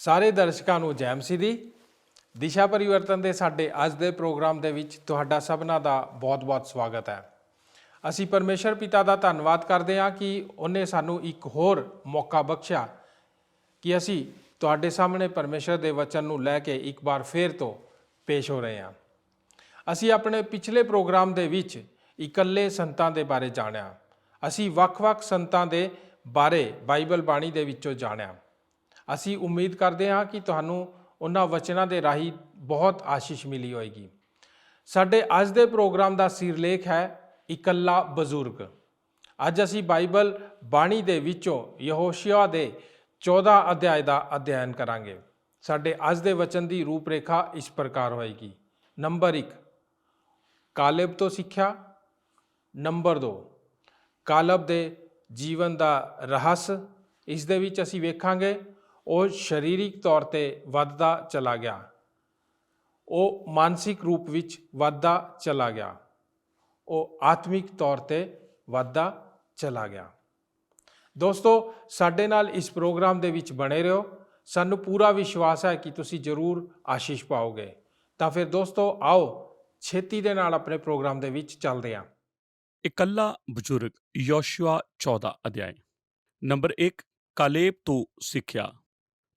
ਸਾਰੇ ਦਰਸ਼ਕਾਂ ਨੂੰ ਜੈ ਮਸੀਹ ਦੀ। ਦਿਸ਼ਾ ਪਰਿਵਰਤਨ ਦੇ ਸਾਡੇ ਅੱਜ ਦੇ ਪ੍ਰੋਗਰਾਮ ਦੇ ਵਿੱਚ ਤੁਹਾਡਾ ਸਭਨਾਂ ਦਾ ਬਹੁਤ-ਬਹੁਤ ਸਵਾਗਤ ਹੈ। ਅਸੀਂ ਪਰਮੇਸ਼ਰ ਪਿਤਾ ਦਾ ਧੰਨਵਾਦ ਕਰਦੇ ਹਾਂ ਕਿ ਉਹਨੇ ਸਾਨੂੰ ਇੱਕ ਹੋਰ ਮੌਕਾ ਬਖਸ਼ਿਆ ਕਿ ਅਸੀਂ ਤੁਹਾਡੇ ਸਾਹਮਣੇ ਪਰਮੇਸ਼ਰ ਦੇ ਵਚਨ ਨੂੰ ਲੈ ਕੇ ਇੱਕ ਵਾਰ ਫੇਰ ਤੋਂ ਪੇਸ਼ ਹੋ ਰਹੇ ਹਾਂ। ਅਸੀਂ ਆਪਣੇ ਪਿਛਲੇ ਪ੍ਰੋਗਰਾਮ ਦੇ ਵਿੱਚ ਇਕੱਲੇ ਸੰਤਾਂ ਦੇ ਬਾਰੇ ਜਾਣਿਆ। ਅਸੀਂ ਵੱਖ-ਵੱਖ ਸੰਤਾਂ ਦੇ ਬਾਰੇ ਬਾਈਬਲ ਬਾਣੀ ਦੇ ਵਿੱਚੋਂ ਜਾਣਿਆ। ਅਸੀਂ ਉਮੀਦ ਕਰਦੇ ਹਾਂ ਕਿ ਤੁਹਾਨੂੰ ਉਹਨਾਂ ਵਚਨਾਂ ਦੇ ਰਾਹੀਂ ਬਹੁਤ ਆਸ਼ੀਸ਼ ਮਿਲੀ ਹੋਏਗੀ। ਸਾਡੇ ਅੱਜ ਦੇ ਪ੍ਰੋਗਰਾਮ ਦਾ ਸਿਰਲੇਖ ਹੈ ਇਕੱਲਾ ਬਜ਼ੁਰਗ। ਅੱਜ ਅਸੀਂ ਬਾਈਬਲ ਬਾਣੀ ਦੇ ਵਿੱਚੋਂ ਯਹੋਸ਼ੀਆ ਦੇ 14 ਅਧਿਆਇ ਦਾ ਅਧਿਐਨ ਕਰਾਂਗੇ। ਸਾਡੇ ਅੱਜ ਦੇ ਵਚਨ ਦੀ ਰੂਪਰੇਖਾ ਇਸ ਪ੍ਰਕਾਰ ਹੋਏਗੀ। ਨੰਬਰ 1, ਕਾਲੇਬ ਤੋਂ ਸਿੱਖਿਆ। ਨੰਬਰ 2, ਕਾਲਬ ਦੇ ਜੀਵਨ ਦਾ ਰਹੱਸ। ਇਸ ਦੇ ਵਿੱਚ ਅਸੀਂ ਵੇਖਾਂਗੇ ਉਹ ਸਰੀਰਿਕ ਤੌਰ ਤੇ ਵੱਧਦਾ ਚਲਾ ਗਿਆ, ਉਹ ਮਾਨਸਿਕ ਰੂਪ ਵਿੱਚ ਵੱਧਦਾ ਚਲਾ ਗਿਆ, ਉਹ ਆਤਮਿਕ ਤੌਰ ਤੇ ਵੱਧਦਾ ਚਲਾ ਗਿਆ। ਦੋਸਤੋ, ਸਾਡੇ ਨਾਲ ਇਸ ਪ੍ਰੋਗਰਾਮ ਦੇ ਵਿੱਚ ਬਣੇ ਰਹੋ। ਸਾਨੂੰ ਪੂਰਾ ਵਿਸ਼ਵਾਸ ਹੈ ਕਿ ਤੁਸੀਂ ਜ਼ਰੂਰ ਆਸ਼ੀਸ਼ ਪਾਓਗੇ। ਤਾਂ ਫਿਰ ਦੋਸਤੋ, ਆਓ ਛੇਤੀ ਦੇ ਨਾਲ ਆਪਣੇ ਪ੍ਰੋਗਰਾਮ ਦੇ ਵਿੱਚ ਚੱਲਦੇ ਹਾਂ। ਇਕੱਲਾ ਬਜ਼ੁਰਗ ਯਹੋਸ਼ੂਆ 14 ਅਧਿਆਇ। ਨੰਬਰ 1, ਕਾਲੇਬ ਤੋਂ ਸਿੱਖਿਆ।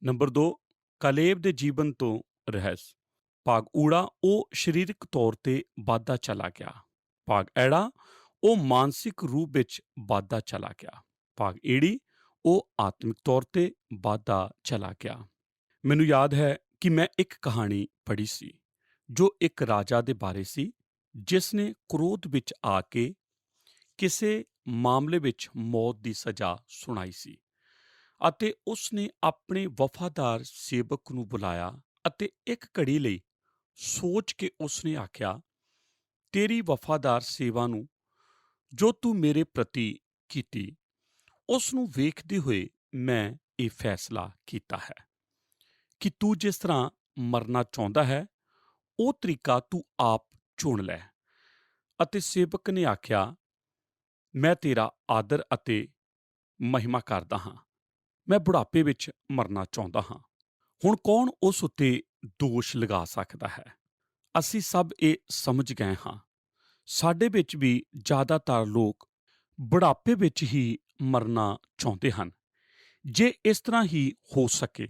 ਨੰਬਰ 2, ਕਾਲੇਬ ਦੇ ਜੀਵਨ ਤੋਂ ਰਹੱਸ। ਭਾਗ ਊੜਾ, ਉਹ ਸਰੀਰਕ ਤੌਰ ਤੇ ਵੱਧਦਾ ਚਲਾ ਗਿਆ। ਭਾਗ ਐੜਾ, ਉਹ ਮਾਨਸਿਕ ਰੂਪ ਵਿੱਚ ਵੱਧਦਾ ਚਲਾ ਗਿਆ। ਭਾਗ ਈੜੀ, ਉਹ ਆਤਮਿਕ ਤੌਰ ਤੇ ਵੱਧਦਾ ਚਲਾ ਗਿਆ। ਮੈਨੂੰ ਯਾਦ ਹੈ ਕਿ ਮੈਂ ਇੱਕ ਕਹਾਣੀ ਪੜ੍ਹੀ ਸੀ ਜੋ ਇੱਕ ਰਾਜਾ ਦੇ ਬਾਰੇ ਸੀ ਜਿਸ ਨੇ ਕ੍ਰੋਧ ਵਿੱਚ ਆ ਕੇ ਕਿਸੇ ਮਾਮਲੇ ਵਿੱਚ ਮੌਤ ਦੀ ਸਜ਼ਾ ਸੁਣਾਈ ਸੀ ਅਤੇ ਉਸ ਨੇ ਆਪਣੇ ਵਫਾਦਾਰ ਸੇਵਕ ਨੂੰ ਬੁਲਾਇਆ ਅਤੇ ਇੱਕ ਘੜੀ ਲਈ ਸੋਚ ਕੇ ਉਸ ਨੇ ਆਖਿਆ, ਤੇਰੀ ਵਫਾਦਾਰ ਸੇਵਾ ਨੂੰ ਜੋ ਤੂੰ ਮੇਰੇ ਪ੍ਰਤੀ ਕੀਤੀ, ਉਸ ਨੂੰ ਵੇਖਦੇ ਹੋਏ ਮੈਂ ਇਹ ਫੈਸਲਾ ਕੀਤਾ ਹੈ ਕਿ ਤੂੰ ਜਿਸ ਤਰ੍ਹਾਂ ਮਰਨਾ ਚਾਹੁੰਦਾ ਹੈ ਉਹ ਤਰੀਕਾ ਤੂੰ ਆਪ ਚੁਣ ਲੈ। ਅਤੇ ਸੇਵਕ ਨੇ ਆਖਿਆ, ਮੈਂ ਤੇਰਾ ਆਦਰ ਅਤੇ ਮਹਿਮਾ ਕਰਦਾ ਹਾਂ, ਮੈਂ ਬੁਢਾਪੇ ਵਿੱਚ ਮਰਨਾ ਚਾਹੁੰਦਾ ਹਾਂ। ਹੁਣ ਕੌਣ ਉਸ ਉੱਤੇ ਦੋਸ਼ ਲਗਾ ਸਕਦਾ ਹੈ? ਅਸੀਂ ਸਭ ਇਹ ਸਮਝ ਗਏ ਹਾਂ। ਸਾਡੇ ਵਿੱਚ ਵੀ ਜ਼ਿਆਦਾਤਰ ਲੋਕ ਬੁਢਾਪੇ ਵਿੱਚ ਹੀ ਮਰਨਾ ਚਾਹੁੰਦੇ ਹਨ ਜੇ ਇਸ ਤਰ੍ਹਾਂ ਹੀ ਹੋ ਸਕੇ,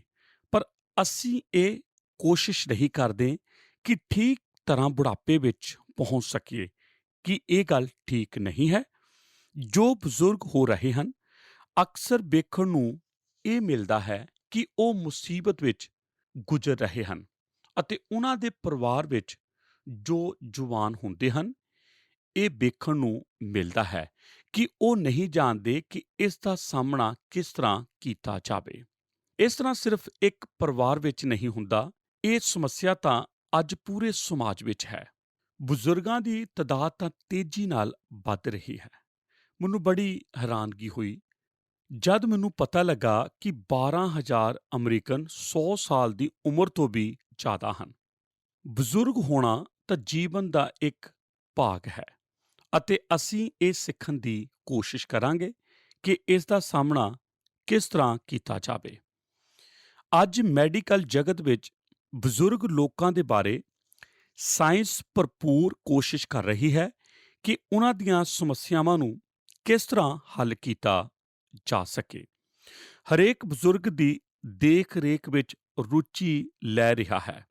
ਪਰ ਅਸੀਂ ਇਹ ਕੋਸ਼ਿਸ਼ ਨਹੀਂ ਕਰਦੇ ਕਿ ਠੀਕ ਤਰ੍ਹਾਂ ਬੁਢਾਪੇ ਵਿੱਚ ਪਹੁੰਚ ਸਕੀਏ। ਕੀ ਇਹ ਗੱਲ ਠੀਕ ਨਹੀਂ ਹੈ? ਜੋ ਬਜ਼ੁਰਗ ਹੋ ਰਹੇ ਹਨ, ਅਕਸਰ ਵੇਖਣ ਨੂੰ ਇਹ ਮਿਲਦਾ ਹੈ ਕਿ ਉਹ ਮੁਸੀਬਤ ਵਿੱਚ ਗੁਜ਼ਰ ਰਹੇ ਹਨ ਅਤੇ ਉਹਨਾਂ ਦੇ ਪਰਿਵਾਰ ਵਿੱਚ ਜੋ ਜਵਾਨ ਹੁੰਦੇ ਹਨ, ਇਹ ਵੇਖਣ ਨੂੰ ਮਿਲਦਾ ਹੈ ਕਿ ਉਹ ਨਹੀਂ ਜਾਣਦੇ ਕਿ ਇਸ ਦਾ ਸਾਹਮਣਾ ਕਿਸ ਤਰ੍ਹਾਂ ਕੀਤਾ ਜਾਵੇ। ਇਸ ਤਰ੍ਹਾਂ ਸਿਰਫ ਇੱਕ ਪਰਿਵਾਰ ਵਿੱਚ ਨਹੀਂ ਹੁੰਦਾ, ਇਹ ਸਮੱਸਿਆ ਤਾਂ ਅੱਜ ਪੂਰੇ ਸਮਾਜ ਵਿੱਚ ਹੈ। ਬਜ਼ੁਰਗਾਂ ਦੀ ਤਾਦਾਦ ਤਾਂ ਤੇਜ਼ੀ ਨਾਲ ਵੱਧ ਰਹੀ ਹੈ। ਮੈਨੂੰ ਬੜੀ ਹੈਰਾਨਗੀ ਹੋਈ ਜਦ ਮੈਨੂੰ ਪਤਾ ਲੱਗਾ ਕਿ 12,000 ਅਮਰੀਕਨ 100 ਸਾਲ ਦੀ ਉਮਰ ਤੋਂ ਵੀ ਜ਼ਿਆਦਾ ਹਨ। ਬਜ਼ੁਰਗ ਹੋਣਾ ਤਾਂ ਜੀਵਨ ਦਾ ਇੱਕ ਭਾਗ ਹੈ ਅਤੇ ਅਸੀਂ ਇਹ ਸਿੱਖਣ ਦੀ ਕੋਸ਼ਿਸ਼ ਕਰਾਂਗੇ ਕਿ ਇਸ ਦਾ ਸਾਹਮਣਾ ਕਿਸ ਤਰ੍ਹਾਂ ਕੀਤਾ ਜਾਵੇ। ਅੱਜ ਮੈਡੀਕਲ ਜਗਤ ਵਿੱਚ ਬਜ਼ੁਰਗ ਲੋਕਾਂ ਦੇ ਬਾਰੇ ਸਾਇੰਸ ਭਰਪੂਰ ਕੋਸ਼ਿਸ਼ ਕਰ ਰਹੀ ਹੈ ਕਿ ਉਹਨਾਂ ਦੀਆਂ ਸਮੱਸਿਆਵਾਂ ਨੂੰ ਕਿਸ ਤਰ੍ਹਾਂ ਹੱਲ ਕੀਤਾ ਜਾ ਸਕੇ। ਹਰੇਕ ਬਜ਼ੁਰਗ ਦੀ ਦੇਖ-ਰੇਖ ਵਿੱਚ ਰੁਚੀ ਲੈ ਰਿਹਾ ਹੈ।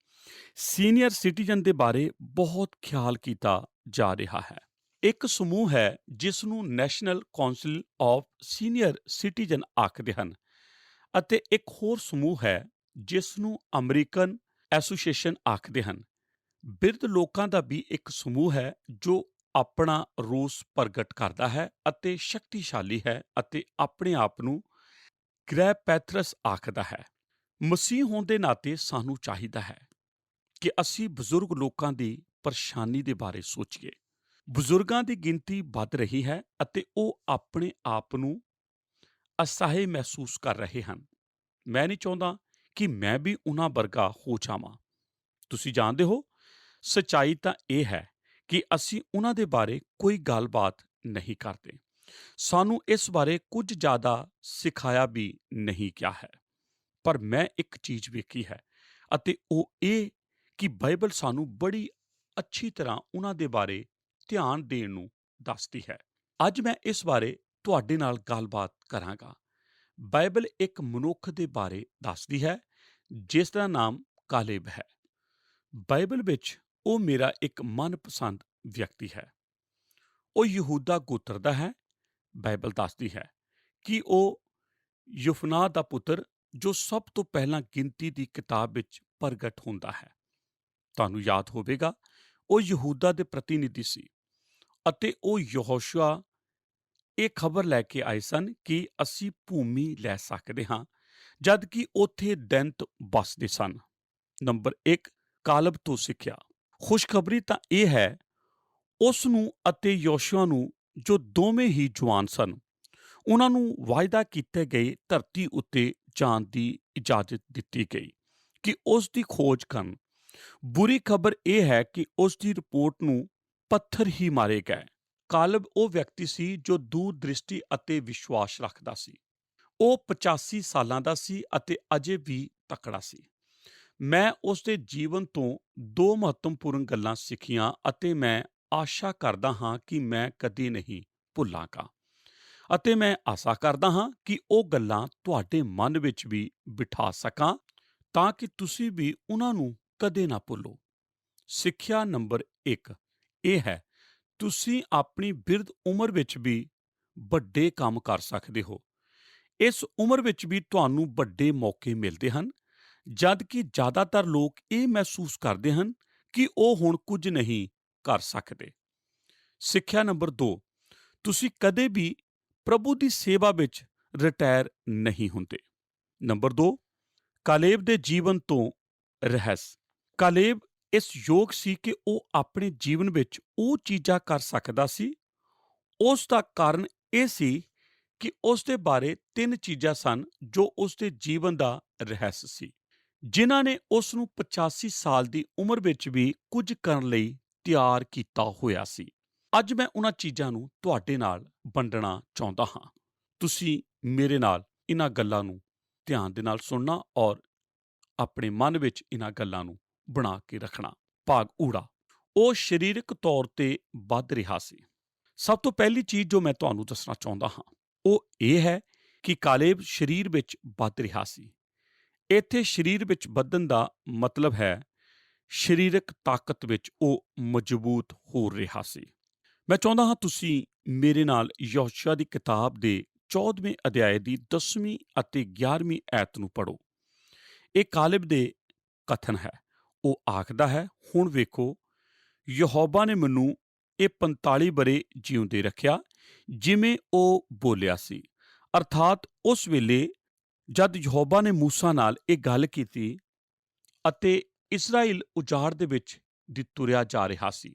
ਸੀਨੀਅਰ ਸਿਟੀਜ਼ਨ ਦੇ ਬਾਰੇ ਬਹੁਤ ਖਿਆਲ ਕੀਤਾ ਜਾ ਰਿਹਾ ਹੈ। ਇੱਕ ਸਮੂਹ ਹੈ ਜਿਸ ਨੂੰ national council of senior citizen ਆਖਦੇ ਹਨ ਅਤੇ ਇੱਕ ਹੋਰ ਸਮੂਹ ਹੈ ਜਿਸ ਨੂੰ ਅਮਰੀਕਨ ਐਸੋਸੀਏਸ਼ਨ ਆਖਦੇ ਹਨ। ਬਿਰਧ ਲੋਕਾਂ ਦਾ ਵੀ ਇੱਕ ਸਮੂਹ ਹੈ ਜੋ ਆਪਣਾ ਰੋਸ ਪ੍ਰਗਟ ਕਰਦਾ ਹੈ ਅਤੇ ਸ਼ਕਤੀਸ਼ਾਲੀ ਹੈ ਅਤੇ ਆਪਣੇ ਆਪ ਨੂੰ ਗ੍ਰਹਿ ਪੈਥਰਸ ਆਖਦਾ ਹੈ। ਮਸੀਹ ਹੋਣ ਦੇ ਨਾਤੇ ਸਾਨੂੰ ਚਾਹੀਦਾ ਹੈ ਕਿ ਅਸੀਂ ਬਜ਼ੁਰਗ ਲੋਕਾਂ ਦੀ ਪਰੇਸ਼ਾਨੀ ਦੇ ਬਾਰੇ ਸੋਚੀਏ। ਬਜ਼ੁਰਗਾਂ ਦੀ ਗਿਣਤੀ ਵੱਧ ਰਹੀ ਹੈ ਅਤੇ ਉਹ ਆਪਣੇ ਆਪ ਨੂੰ ਅਸਹਾਏ ਮਹਿਸੂਸ ਕਰ ਰਹੇ ਹਨ। ਮੈਂ ਨਹੀਂ ਚਾਹੁੰਦਾ ਕਿ ਮੈਂ ਵੀ ਉਹਨਾਂ ਵਰਗਾ ਹੋ ਜਾਵਾਂ। ਤੁਸੀਂ ਜਾਣਦੇ ਹੋ, ਸੱਚਾਈ ਤਾਂ ਇਹ ਹੈ ਕਿ ਅਸੀਂ ਉਹਨਾਂ ਦੇ ਬਾਰੇ ਕੋਈ ਗੱਲਬਾਤ ਨਹੀਂ ਕਰਦੇ। ਸਾਨੂੰ ਇਸ ਬਾਰੇ ਕੁਝ ਜ਼ਿਆਦਾ ਸਿਖਾਇਆ ਵੀ ਨਹੀਂ ਗਿਆ ਹੈ। ਪਰ ਮੈਂ ਇੱਕ ਚੀਜ਼ ਵੇਖੀ ਹੈ ਅਤੇ ਉਹ ਇਹ ਕਿ ਬਾਈਬਲ ਸਾਨੂੰ ਬੜੀ ਅੱਛੀ ਤਰ੍ਹਾਂ ਉਹਨਾਂ ਦੇ ਬਾਰੇ ਧਿਆਨ ਦੇਣ ਨੂੰ ਦੱਸਦੀ ਹੈ। ਅੱਜ ਮੈਂ ਇਸ ਬਾਰੇ ਤੁਹਾਡੇ ਨਾਲ ਗੱਲਬਾਤ ਕਰਾਂਗਾ। ਬਾਈਬਲ ਇੱਕ ਮਨੁੱਖ ਦੇ ਬਾਰੇ ਦੱਸਦੀ ਹੈ ਜਿਸ ਦਾ ਨਾਮ ਕਾਲੇਬ ਹੈ। ਬਾਈਬਲ ਵਿੱਚ ਉਹ ਮੇਰਾ ਇੱਕ ਮਨਪਸੰਦ ਵਿਅਕਤੀ ਹੈ। ਉਹ ਯਹੂਦਾ ਗੋਤਰ ਦਾ ਹੈ। ਬਾਈਬਲ ਦੱਸਦੀ ਹੈ ਕਿ ਉਹ ਯੁਫਨਾ ਦਾ ਪੁੱਤਰ ਜੋ ਸਭ ਤੋਂ ਪਹਿਲਾਂ ਗਿਣਤੀ ਦੀ ਕਿਤਾਬ ਵਿੱਚ ਪ੍ਰਗਟ ਹੁੰਦਾ ਹੈ। ਤੁਹਾਨੂੰ ਯਾਦ ਹੋਵੇਗਾ ਉਹ ਯਹੂਦਾ ਦੇ ਪ੍ਰਤੀਨਿਧੀ ਸੀ ਅਤੇ ਉਹ ਯਹੋਸ਼ੂਆ ਇਹ ਖਬਰ ਲੈ ਕੇ ਆਏ ਸਨ ਕਿ ਅਸੀਂ ਭੂਮੀ ਲੈ ਸਕਦੇ ਹਾਂ, ਜਦ ਕਿ ਉੱਥੇ ਦੈਂਤ ਵੱਸਦੇ ਸਨ। ਨੰਬਰ 1, ਕਾਲਬ ਤੋਂ ਸਿੱਖਿਆ। ਖੁਸ਼ਖਬਰੀ ਤਾਂ ਇਹ ਹੈ ਉਸ ਨੂੰ ਅਤੇ ਯਹੋਸ਼ੂਆ ਨੂੰ, ਜੋ ਦੋਵੇਂ ਹੀ ਜਵਾਨ ਸਨ, ਉਹਨਾਂ ਨੂੰ ਵਾਅਦਾ ਕੀਤੇ ਗਏ ਧਰਤੀ ਉੱਤੇ ਜਾਣ ਦੀ ਇਜਾਜ਼ਤ ਦਿੱਤੀ ਗਈ ਕਿ ਉਸ ਦੀ ਖੋਜ ਕਰਨ। ਬੁਰੀ ਖਬਰ ਇਹ ਹੈ ਕਿ ਉਸ ਦੀ ਰਿਪੋਰਟ ਨੂੰ ਪੱਥਰ ਹੀ ਮਾਰੇ ਗਏ। ਕਾਲਬ ਉਹ ਵਿਅਕਤੀ ਸੀ ਜੋ ਦੂਰਦ੍ਰਿਸ਼ਟੀ ਅਤੇ ਵਿਸ਼ਵਾਸ ਰੱਖਦਾ ਸੀ। ਉਹ 85 ਸਾਲਾਂ ਦਾ ਸੀ ਅਤੇ ਅਜੇ ਵੀ ਤਕੜਾ ਸੀ। ਮੈਂ ਉਸ ਦੇ ਜੀਵਨ ਤੋਂ ਦੋ ਮਹੱਤਵਪੂਰਨ ਗੱਲਾਂ ਸਿੱਖੀਆਂ ਅਤੇ ਮੈਂ ਆਸ਼ਾ ਕਰਦਾ ਹਾਂ ਕਿ ਮੈਂ ਕਦੇ ਨਹੀਂ ਭੁੱਲਾਂਗਾ, ਅਤੇ ਮੈਂ ਆਸ਼ਾ ਕਰਦਾ ਹਾਂ ਕਿ ਉਹ ਗੱਲਾਂ ਤੁਹਾਡੇ ਮਨ ਵਿੱਚ ਵੀ ਬਿਠਾ ਸਕਾਂ ਤਾਂ ਕਿ ਤੁਸੀਂ ਵੀ ਉਹਨਾਂ ਨੂੰ ਕਦੇ ਨਾ ਭੁੱਲੋ। ਸਿੱਖਿਆ ਨੰਬਰ 1 ਇਹ ਹੈ, ਤੁਸੀਂ ਆਪਣੀ ਬਿਰਧ ਉਮਰ ਵਿੱਚ ਵੀ ਵੱਡੇ ਕੰਮ ਕਰ ਸਕਦੇ ਹੋ। ਇਸ ਉਮਰ ਵਿੱਚ ਵੀ ਤੁਹਾਨੂੰ ਵੱਡੇ ਮੌਕੇ ਮਿਲਦੇ ਹਨ, ਜਦ ਕਿ ਜ਼ਿਆਦਾਤਰ ਲੋਕ ਇਹ ਮਹਿਸੂਸ ਕਰਦੇ ਹਨ ਕਿ ਉਹ ਹੁਣ ਕੁਝ ਨਹੀਂ ਕਰ ਸਕਦੇ। ਸਿੱਖਿਆ ਨੰਬਰ 2, ਤੁਸੀਂ ਕਦੇ ਵੀ ਪ੍ਰਭੂ ਦੀ ਸੇਵਾ ਵਿੱਚ ਰਿਟਾਇਰ ਨਹੀਂ ਹੁੰਦੇ। ਨੰਬਰ 2, ਕਾਲੇਬ ਦੇ ਜੀਵਨ ਤੋਂ ਰਹੱਸ। ਕਾਲੇਬ ਇਸ ਯੋਗ ਸੀ ਕਿ ਉਹ ਆਪਣੇ ਜੀਵਨ ਵਿੱਚ ਉਹ ਚੀਜ਼ਾਂ ਕਰ ਸਕਦਾ ਸੀ। ਉਸ ਦਾ ਕਾਰਨ ਇਹ ਸੀ ਕਿ ਉਸ ਦੇ ਬਾਰੇ 3 ਚੀਜ਼ਾਂ ਸਨ ਜੋ ਉਸ ਦੇ ਜੀਵਨ ਦਾ ਰਹੱਸ ਸੀ, ਜਿਨ੍ਹਾਂ ਨੇ ਉਸ ਨੂੰ 85 ਸਾਲ ਦੀ ਉਮਰ ਵਿੱਚ ਵੀ ਕੁਝ ਕਰਨ ਲਈ ਤਿਆਰ ਕੀਤਾ ਹੋਇਆ ਸੀ। ਅੱਜ ਮੈਂ ਉਹਨਾਂ ਚੀਜ਼ਾਂ ਨੂੰ ਤੁਹਾਡੇ ਨਾਲ ਵੰਡਣਾ ਚਾਹੁੰਦਾ ਹਾਂ। ਤੁਸੀਂ ਮੇਰੇ ਨਾਲ ਇਹਨਾਂ ਗੱਲਾਂ ਨੂੰ ਧਿਆਨ ਦੇ ਨਾਲ ਸੁਣਨਾ ਔਰ ਆਪਣੇ ਮਨ ਵਿੱਚ ਇਹਨਾਂ ਗੱਲਾਂ ਨੂੰ ਬਣਾ ਕੇ ਰੱਖਣਾ। ਭਾਗ ਊੜਾ, ਉਹ ਸਰੀਰਕ ਤੌਰ ਤੇ ਵੱਧ ਰਿਹਾ ਸੀ। ਸਭ ਤੋਂ ਪਹਿਲੀ ਚੀਜ਼ ਜੋ ਮੈਂ ਤੁਹਾਨੂੰ ਦੱਸਣਾ ਚਾਹੁੰਦਾ ਹਾਂ ਉਹ ਇਹ ਹੈ ਕਿ ਕਾਲੇਬ ਸਰੀਰ ਵਿੱਚ ਵੱਧ ਰਿਹਾ ਸੀ। ਇੱਥੇ ਸਰੀਰ ਵਿੱਚ ਵਧਣ ਦਾ ਮਤਲਬ ਹੈ ਸਰੀਰਕ ਤਾਕਤ ਵਿੱਚ ਉਹ ਮਜ਼ਬੂਤ ਹੋ ਰਿਹਾ ਸੀ। ਮੈਂ ਚਾਹੁੰਦਾ ਹਾਂ ਤੁਸੀਂ ਮੇਰੇ ਨਾਲ ਯਹੋਸ਼ੂਆ ਦੀ ਕਿਤਾਬ ਦੇ 14ਵੇਂ ਅਧਿਆਏ ਦੀ 10ਵੀਂ ਅਤੇ 11ਵੀਂ ਐਤ ਨੂੰ ਪੜ੍ਹੋ। ਇਹ ਕਾਲੇਬ ਦੇ ਕਥਨ ਹੈ। ਉਹ ਆਖਦਾ ਹੈ, ਹੁਣ ਵੇਖੋ, ਯਹੋਵਾ ਨੇ ਮੈਨੂੰ ਇਹ 45 ਵਰ੍ਹੇ ਜਿਉਂਦੇ ਰੱਖਿਆ ਜਿਵੇਂ ਉਹ ਬੋਲਿਆ ਸੀ। ਅਰਥਾਤ ਉਸ ਵੇਲੇ ਜਦ ਯਹੋਵਾ ਨੇ ਮੂਸਾ ਨਾਲ ਇਹ ਗੱਲ ਕੀਤੀ ਅਤੇ ਇਸਰਾਇਲ ਉਜਾੜ ਦੇ ਵਿੱਚ ਦੀ ਤੁਰਿਆ ਜਾ ਰਿਹਾ ਸੀ।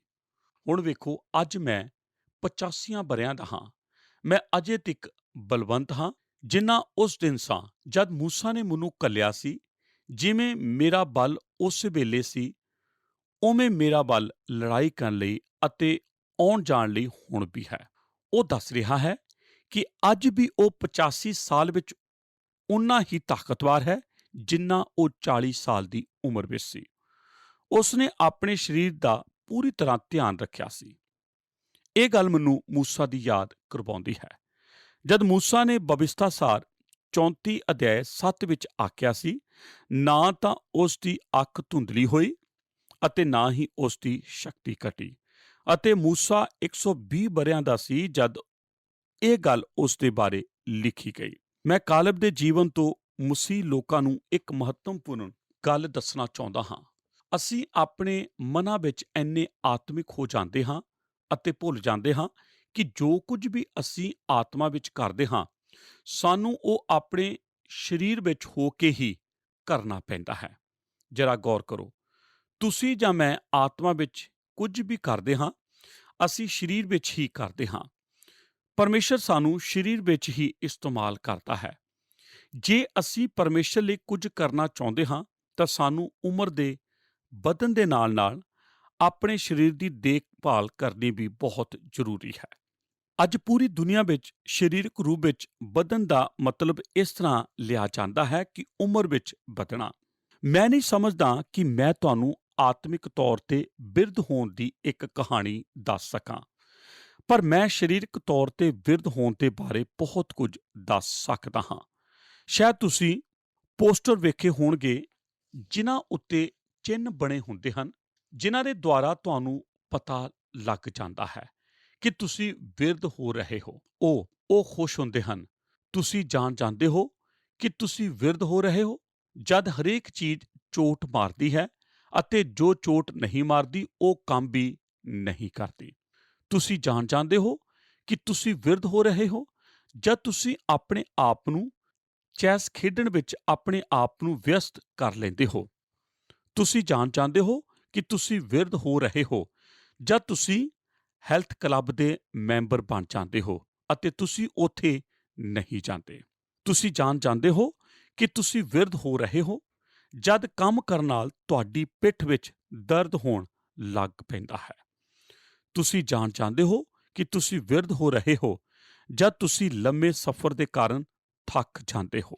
ਹੁਣ ਵੇਖੋ, ਅੱਜ ਮੈਂ 85 ਵਰ੍ਹਿਆਂ ਦਾ ਹਾਂ। ਮੈਂ ਅਜੇ ਤੱਕ ਬਲਵੰਤ ਹਾਂ, ਜਿੰਨਾ ਉਸ ਦਿਨ ਸਾਂ ਜਦ ਮੂਸਾ ਨੇ ਮੈਨੂੰ ਘੱਲਿਆ ਸੀ। ਜਿਵੇਂ ਮੇਰਾ ਬਲ ਉਸ ਵੇਲੇ ਸੀ, ਉਵੇਂ ਮੇਰਾ ਬਲ ਲੜਾਈ ਕਰਨ ਲਈ ਅਤੇ ਆਉਣ ਜਾਣ ਲਈ ਹੁਣ ਵੀ ਹੈ। ਉਹ ਦੱਸ ਰਿਹਾ ਹੈ ਕਿ ਅੱਜ ਵੀ ਉਹ 85 ਸਾਲ ਵਿੱਚ ਓਨਾ ਹੀ ਤਾਕਤਵਰ ਹੈ ਜਿੰਨਾ ਉਹ 40 ਸਾਲ ਦੀ ਉਮਰ ਵਿੱਚ ਸੀ। ਉਸਨੇ ਆਪਣੇ ਸਰੀਰ ਦਾ ਪੂਰੀ ਤਰ੍ਹਾਂ ਧਿਆਨ ਰੱਖਿਆ ਸੀ। ਇਹ ਗੱਲ ਮੈਨੂੰ ਮੂਸਾ ਦੀ ਯਾਦ ਕਰਵਾਉਂਦੀ ਹੈ। ਜਦ ਮੂਸਾ ਨੇ ਬਵਿਸਥਾਸਾਰ 34 ਅਧਿਆਇ 7 ਵਿੱਚ ਆਖਿਆ ਸੀ, ਨਾ ਤਾਂ ਉਸ ਦੀ ਅੱਖ ਧੁੰਦਲੀ ਹੋਈ ਅਤੇ ਨਾ ਹੀ ਉਸ ਦੀ ਸ਼ਕਤੀ ਘਟੀ, ਅਤੇ ਮੂਸਾ 120 ਵਰ੍ਹਿਆਂ ਦਾ ਸੀ ਜਦ ਇਹ ਗੱਲ ਉਸ ਦੇ ਬਾਰੇ ਲਿਖੀ ਗਈ। ਮੈਂ ਕਾਲਬ ਦੇ ਜੀਵਨ ਤੋਂ ਮਸੀਹ ਲੋਕਾਂ ਨੂੰ ਇੱਕ ਮਹੱਤਵਪੂਰਨ ਗੱਲ ਦੱਸਣਾ ਚਾਹੁੰਦਾ ਹਾਂ। ਅਸੀਂ ਆਪਣੇ ਮਨਾਂ ਵਿੱਚ ਇੰਨੇ ਆਤਮਿਕ ਹੋ ਜਾਂਦੇ ਹਾਂ ਅਤੇ ਭੁੱਲ ਜਾਂਦੇ ਹਾਂ ਕਿ ਜੋ ਕੁਝ ਵੀ ਅਸੀਂ ਆਤਮਾ ਵਿੱਚ ਕਰਦੇ ਹਾਂ, ਸਾਨੂੰ ਉਹ ਆਪਣੇ ਸਰੀਰ ਵਿੱਚ ਹੋ ਕੇ ਹੀ ਕਰਨਾ ਪੈਂਦਾ ਹੈ। ਜਰਾ ਗੌਰ ਕਰੋ, ਤੁਸੀਂ ਜਾਂ ਮੈਂ ਆਤਮਾ ਵਿੱਚ ਕੁਝ ਵੀ ਕਰਦੇ ਹਾਂ, ਅਸੀਂ ਸਰੀਰ ਵਿੱਚ ਹੀ ਕਰਦੇ ਹਾਂ। ਪਰਮੇਸ਼ਰ ਸਾਨੂੰ ਸਰੀਰ ਵਿੱਚ ਹੀ ਇਸਤੇਮਾਲ ਕਰਦਾ ਹੈ। ਜੇ ਅਸੀਂ ਪਰਮੇਸ਼ਰ ਲਈ ਕੁਝ ਕਰਨਾ ਚਾਹੁੰਦੇ ਹਾਂ ਤਾਂ ਸਾਨੂੰ ਉਮਰ ਦੇ ਵਧਣ ਦੇ ਨਾਲ-ਨਾਲ ਆਪਣੇ ਸਰੀਰ ਦੀ ਦੇਖਭਾਲ ਕਰਨੀ ਵੀ ਬਹੁਤ ਜ਼ਰੂਰੀ ਹੈ। ਅੱਜ ਪੂਰੀ ਦੁਨੀਆ ਵਿੱਚ ਸਰੀਰਕ ਰੂਪ ਵਿੱਚ ਵਧਣ ਦਾ ਮਤਲਬ ਇਸ ਤਰ੍ਹਾਂ ਲਿਆ ਜਾਂਦਾ ਹੈ ਕਿ ਉਮਰ ਵਿੱਚ ਵਧਣਾ। ਮੈਂ ਨਹੀਂ ਸਮਝਦਾ ਕਿ ਮੈਂ ਤੁਹਾਨੂੰ ਆਤਮਿਕ ਤੌਰ ਤੇ ਬਿਰਧ ਹੋਣ ਦੀ ਇੱਕ ਕਹਾਣੀ ਦੱਸ ਸਕਾਂ, ਪਰ ਮੈਂ ਸਰੀਰਕ ਤੌਰ ਤੇ ਬਿਰਧ ਹੋਣ ਦੇ ਬਾਰੇ ਬਹੁਤ ਕੁਝ ਦੱਸ ਸਕਦਾ ਹਾਂ। ਸ਼ਾਇਦ ਤੁਸੀਂ ਪੋਸਟਰ ਵੇਖੇ ਹੋਣਗੇ ਜਿਨ੍ਹਾਂ ਉੱਤੇ ਚਿੰਨ੍ਹ ਬਣੇ ਹੁੰਦੇ ਹਨ, ਜਿਨ੍ਹਾਂ ਦੇ ਦੁਆਰਾ ਤੁਹਾਨੂੰ ਪਤਾ ਲੱਗ ਜਾਂਦਾ ਹੈ ਕਿ ਤੁਸੀਂ ਬਿਰਧ ਹੋ ਰਹੇ ਹੋ। ਉਹ ਖੁਸ਼ ਹੁੰਦੇ ਹਨ। ਤੁਸੀਂ ਜਾਂਦੇ ਹੋ ਕਿ ਤੁਸੀਂ ਬਿਰਧ ਹੋ ਰਹੇ ਹੋ, ਜਦ ਹਰੇਕ ਚੀਜ਼ ਚੋਟ ਮਾਰਦੀ ਹੈ ਅਤੇ ਜੋ ਚੋਟ ਨਹੀਂ ਮਾਰਦੀ ਉਹ ਕੰਮ ਵੀ ਨਹੀਂ ਕਰਦੀ। ਤੁਸੀਂ ਜਾਂਦੇ ਹੋ ਕਿ ਤੁਸੀਂ ਬਿਰਧ ਹੋ ਰਹੇ ਹੋ, ਜਦ ਤੁਸੀਂ ਆਪਣੇ ਆਪ ਨੂੰ ਚੈਸ ਖੇਡਣ ਵਿੱਚ ਆਪਣੇ ਆਪ ਨੂੰ ਵਿਅਸਤ ਕਰ ਲੈਂਦੇ ਹੋ। ਤੁਸੀਂ ਜਾਂਦੇ ਹੋ ਕਿ ਤੁਸੀਂ ਬਿਰਧ ਹੋ ਰਹੇ ਹੋ, ਜਦ ਤੁਸੀਂ ਹੈਲਥ ਕਲੱਬ ਦੇ ਮੈਂਬਰ ਬਣ ਜਾਂਦੇ ਹੋ ਅਤੇ ਤੁਸੀਂ ਉੱਥੇ ਨਹੀਂ ਜਾਂਦੇ। ਤੁਸੀਂ ਜਾਂਦੇ ਹੋ ਕਿ ਤੁਸੀਂ ਬਿਰਧ ਹੋ ਰਹੇ ਹੋ, ਜਦ ਕੰਮ ਕਰਨ ਨਾਲ ਤੁਹਾਡੀ ਪਿੱਠ ਵਿੱਚ ਦਰਦ ਹੋਣ ਲੱਗ ਪੈਂਦਾ ਹੈ। ਤੁਸੀਂ ਜਾਂਦੇ ਹੋ ਕਿ ਤੁਸੀਂ ਬਿਰਧ ਹੋ ਰਹੇ ਹੋ, ਜਦ ਤੁਸੀਂ ਲੰਮੇ ਸਫ਼ਰ ਦੇ ਕਾਰਨ ਥੱਕ ਜਾਂਦੇ ਹੋ।